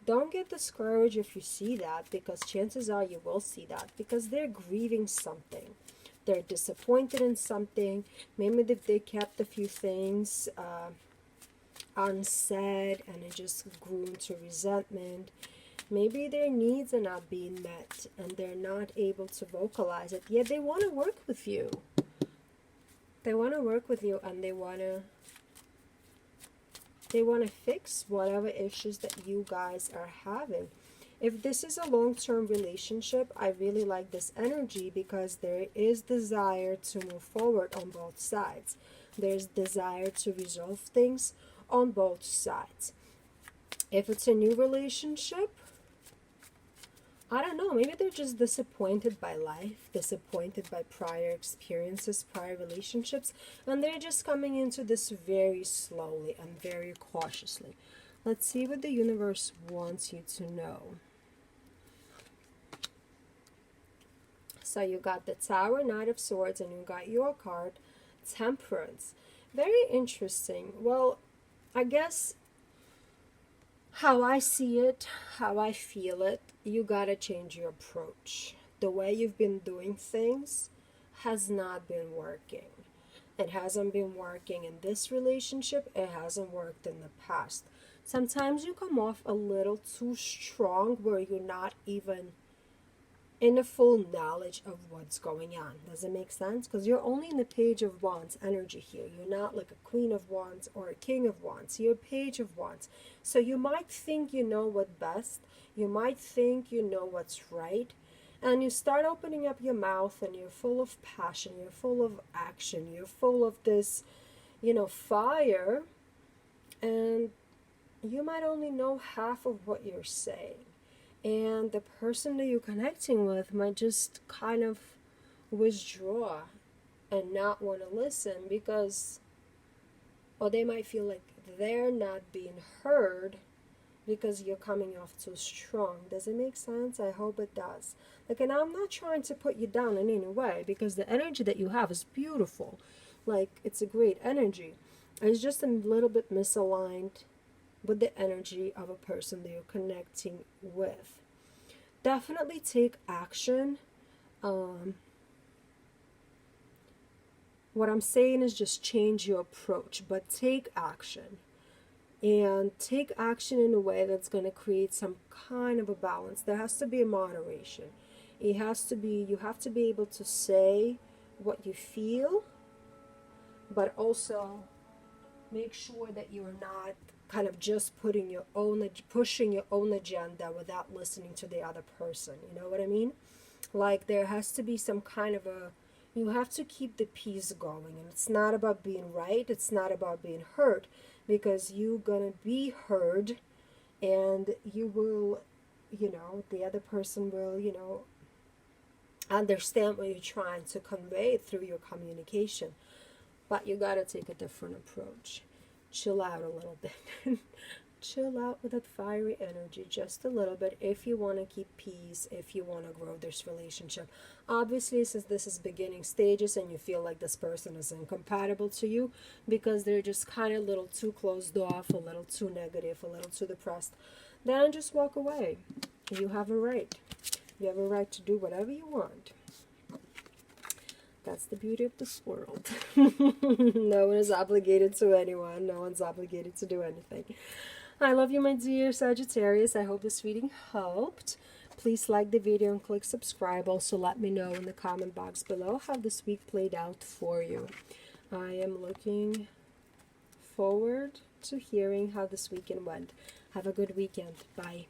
Don't get discouraged if you see that, because chances are you will see that, because they're grieving something. They're disappointed in something. Maybe they kept a few things unsaid and it just grew into resentment. Maybe their needs are not being met and they're not able to vocalize it, yet they want to work with you. They want to work with you, and they want to fix whatever issues that you guys are having. If this is a long-term relationship, I really like this energy, because there is desire to move forward on both sides. There's desire to resolve things on both sides. If it's a new relationship, I don't know, maybe they're just disappointed by life, disappointed by prior experiences, prior relationships, and they're just coming into this very slowly and very cautiously. Let's see what the universe wants you to know. So you got the Tower, Knight of Swords, and you got your card, Temperance. Very interesting. Well, I guess how I see it, how I feel it, you gotta change your approach. The way you've been doing things has not been working. It hasn't been working in this relationship. It hasn't worked in the past. Sometimes you come off a little too strong, where you're not even in the full knowledge of what's going on. Does it make sense? Because you're only in the Page of Wands energy here. You're not like a Queen of Wands or a King of Wands. You're a Page of Wands. So you might think you know what's best. You might think you know what's right. And you start opening up your mouth and you're full of passion. You're full of action. You're full of this, fire. And you might only know half of what you're saying. And the person that you're connecting with might just kind of withdraw and not want to listen because, or they might feel like they're not being heard because you're coming off too strong. Does it make sense? I hope it does. Like, and I'm not trying to put you down in any way because the energy that you have is beautiful. Like, it's a great energy. It's just a little bit misaligned with the energy of a person that you're connecting with. Definitely take action. What I'm saying is just change your approach, but take action. And take action in a way that's going to create some kind of a balance. There has to be a moderation. It has to be, you have to be able to say what you feel, but also make sure that you're not kind of just pushing your own agenda without listening to the other person. You know what I mean? Like, there has to be some kind of a, you have to keep the peace going. And it's not about being right. It's not about being heard. Because you're going to be heard, and you will, you know, the other person will, you know, understand what you're trying to convey through your communication. But you got to take a different approach. Chill out a little bit. Chill out with that fiery energy just a little bit if you want to keep peace, if you want to grow this relationship. Obviously, since this is beginning stages and you feel like this person is incompatible to you because they're just kind of a little too closed off, a little too negative, a little too depressed, then just walk away. You have a right. You have a right to do whatever you want. That's the beauty of this world. No one is obligated to anyone. No one's obligated to do anything. I love you, my dear Sagittarius. I hope this reading helped. Please like the video and click subscribe. Also, let me know in the comment box below how this week played out for you. I am looking forward to hearing how this weekend went. Have a good weekend. Bye.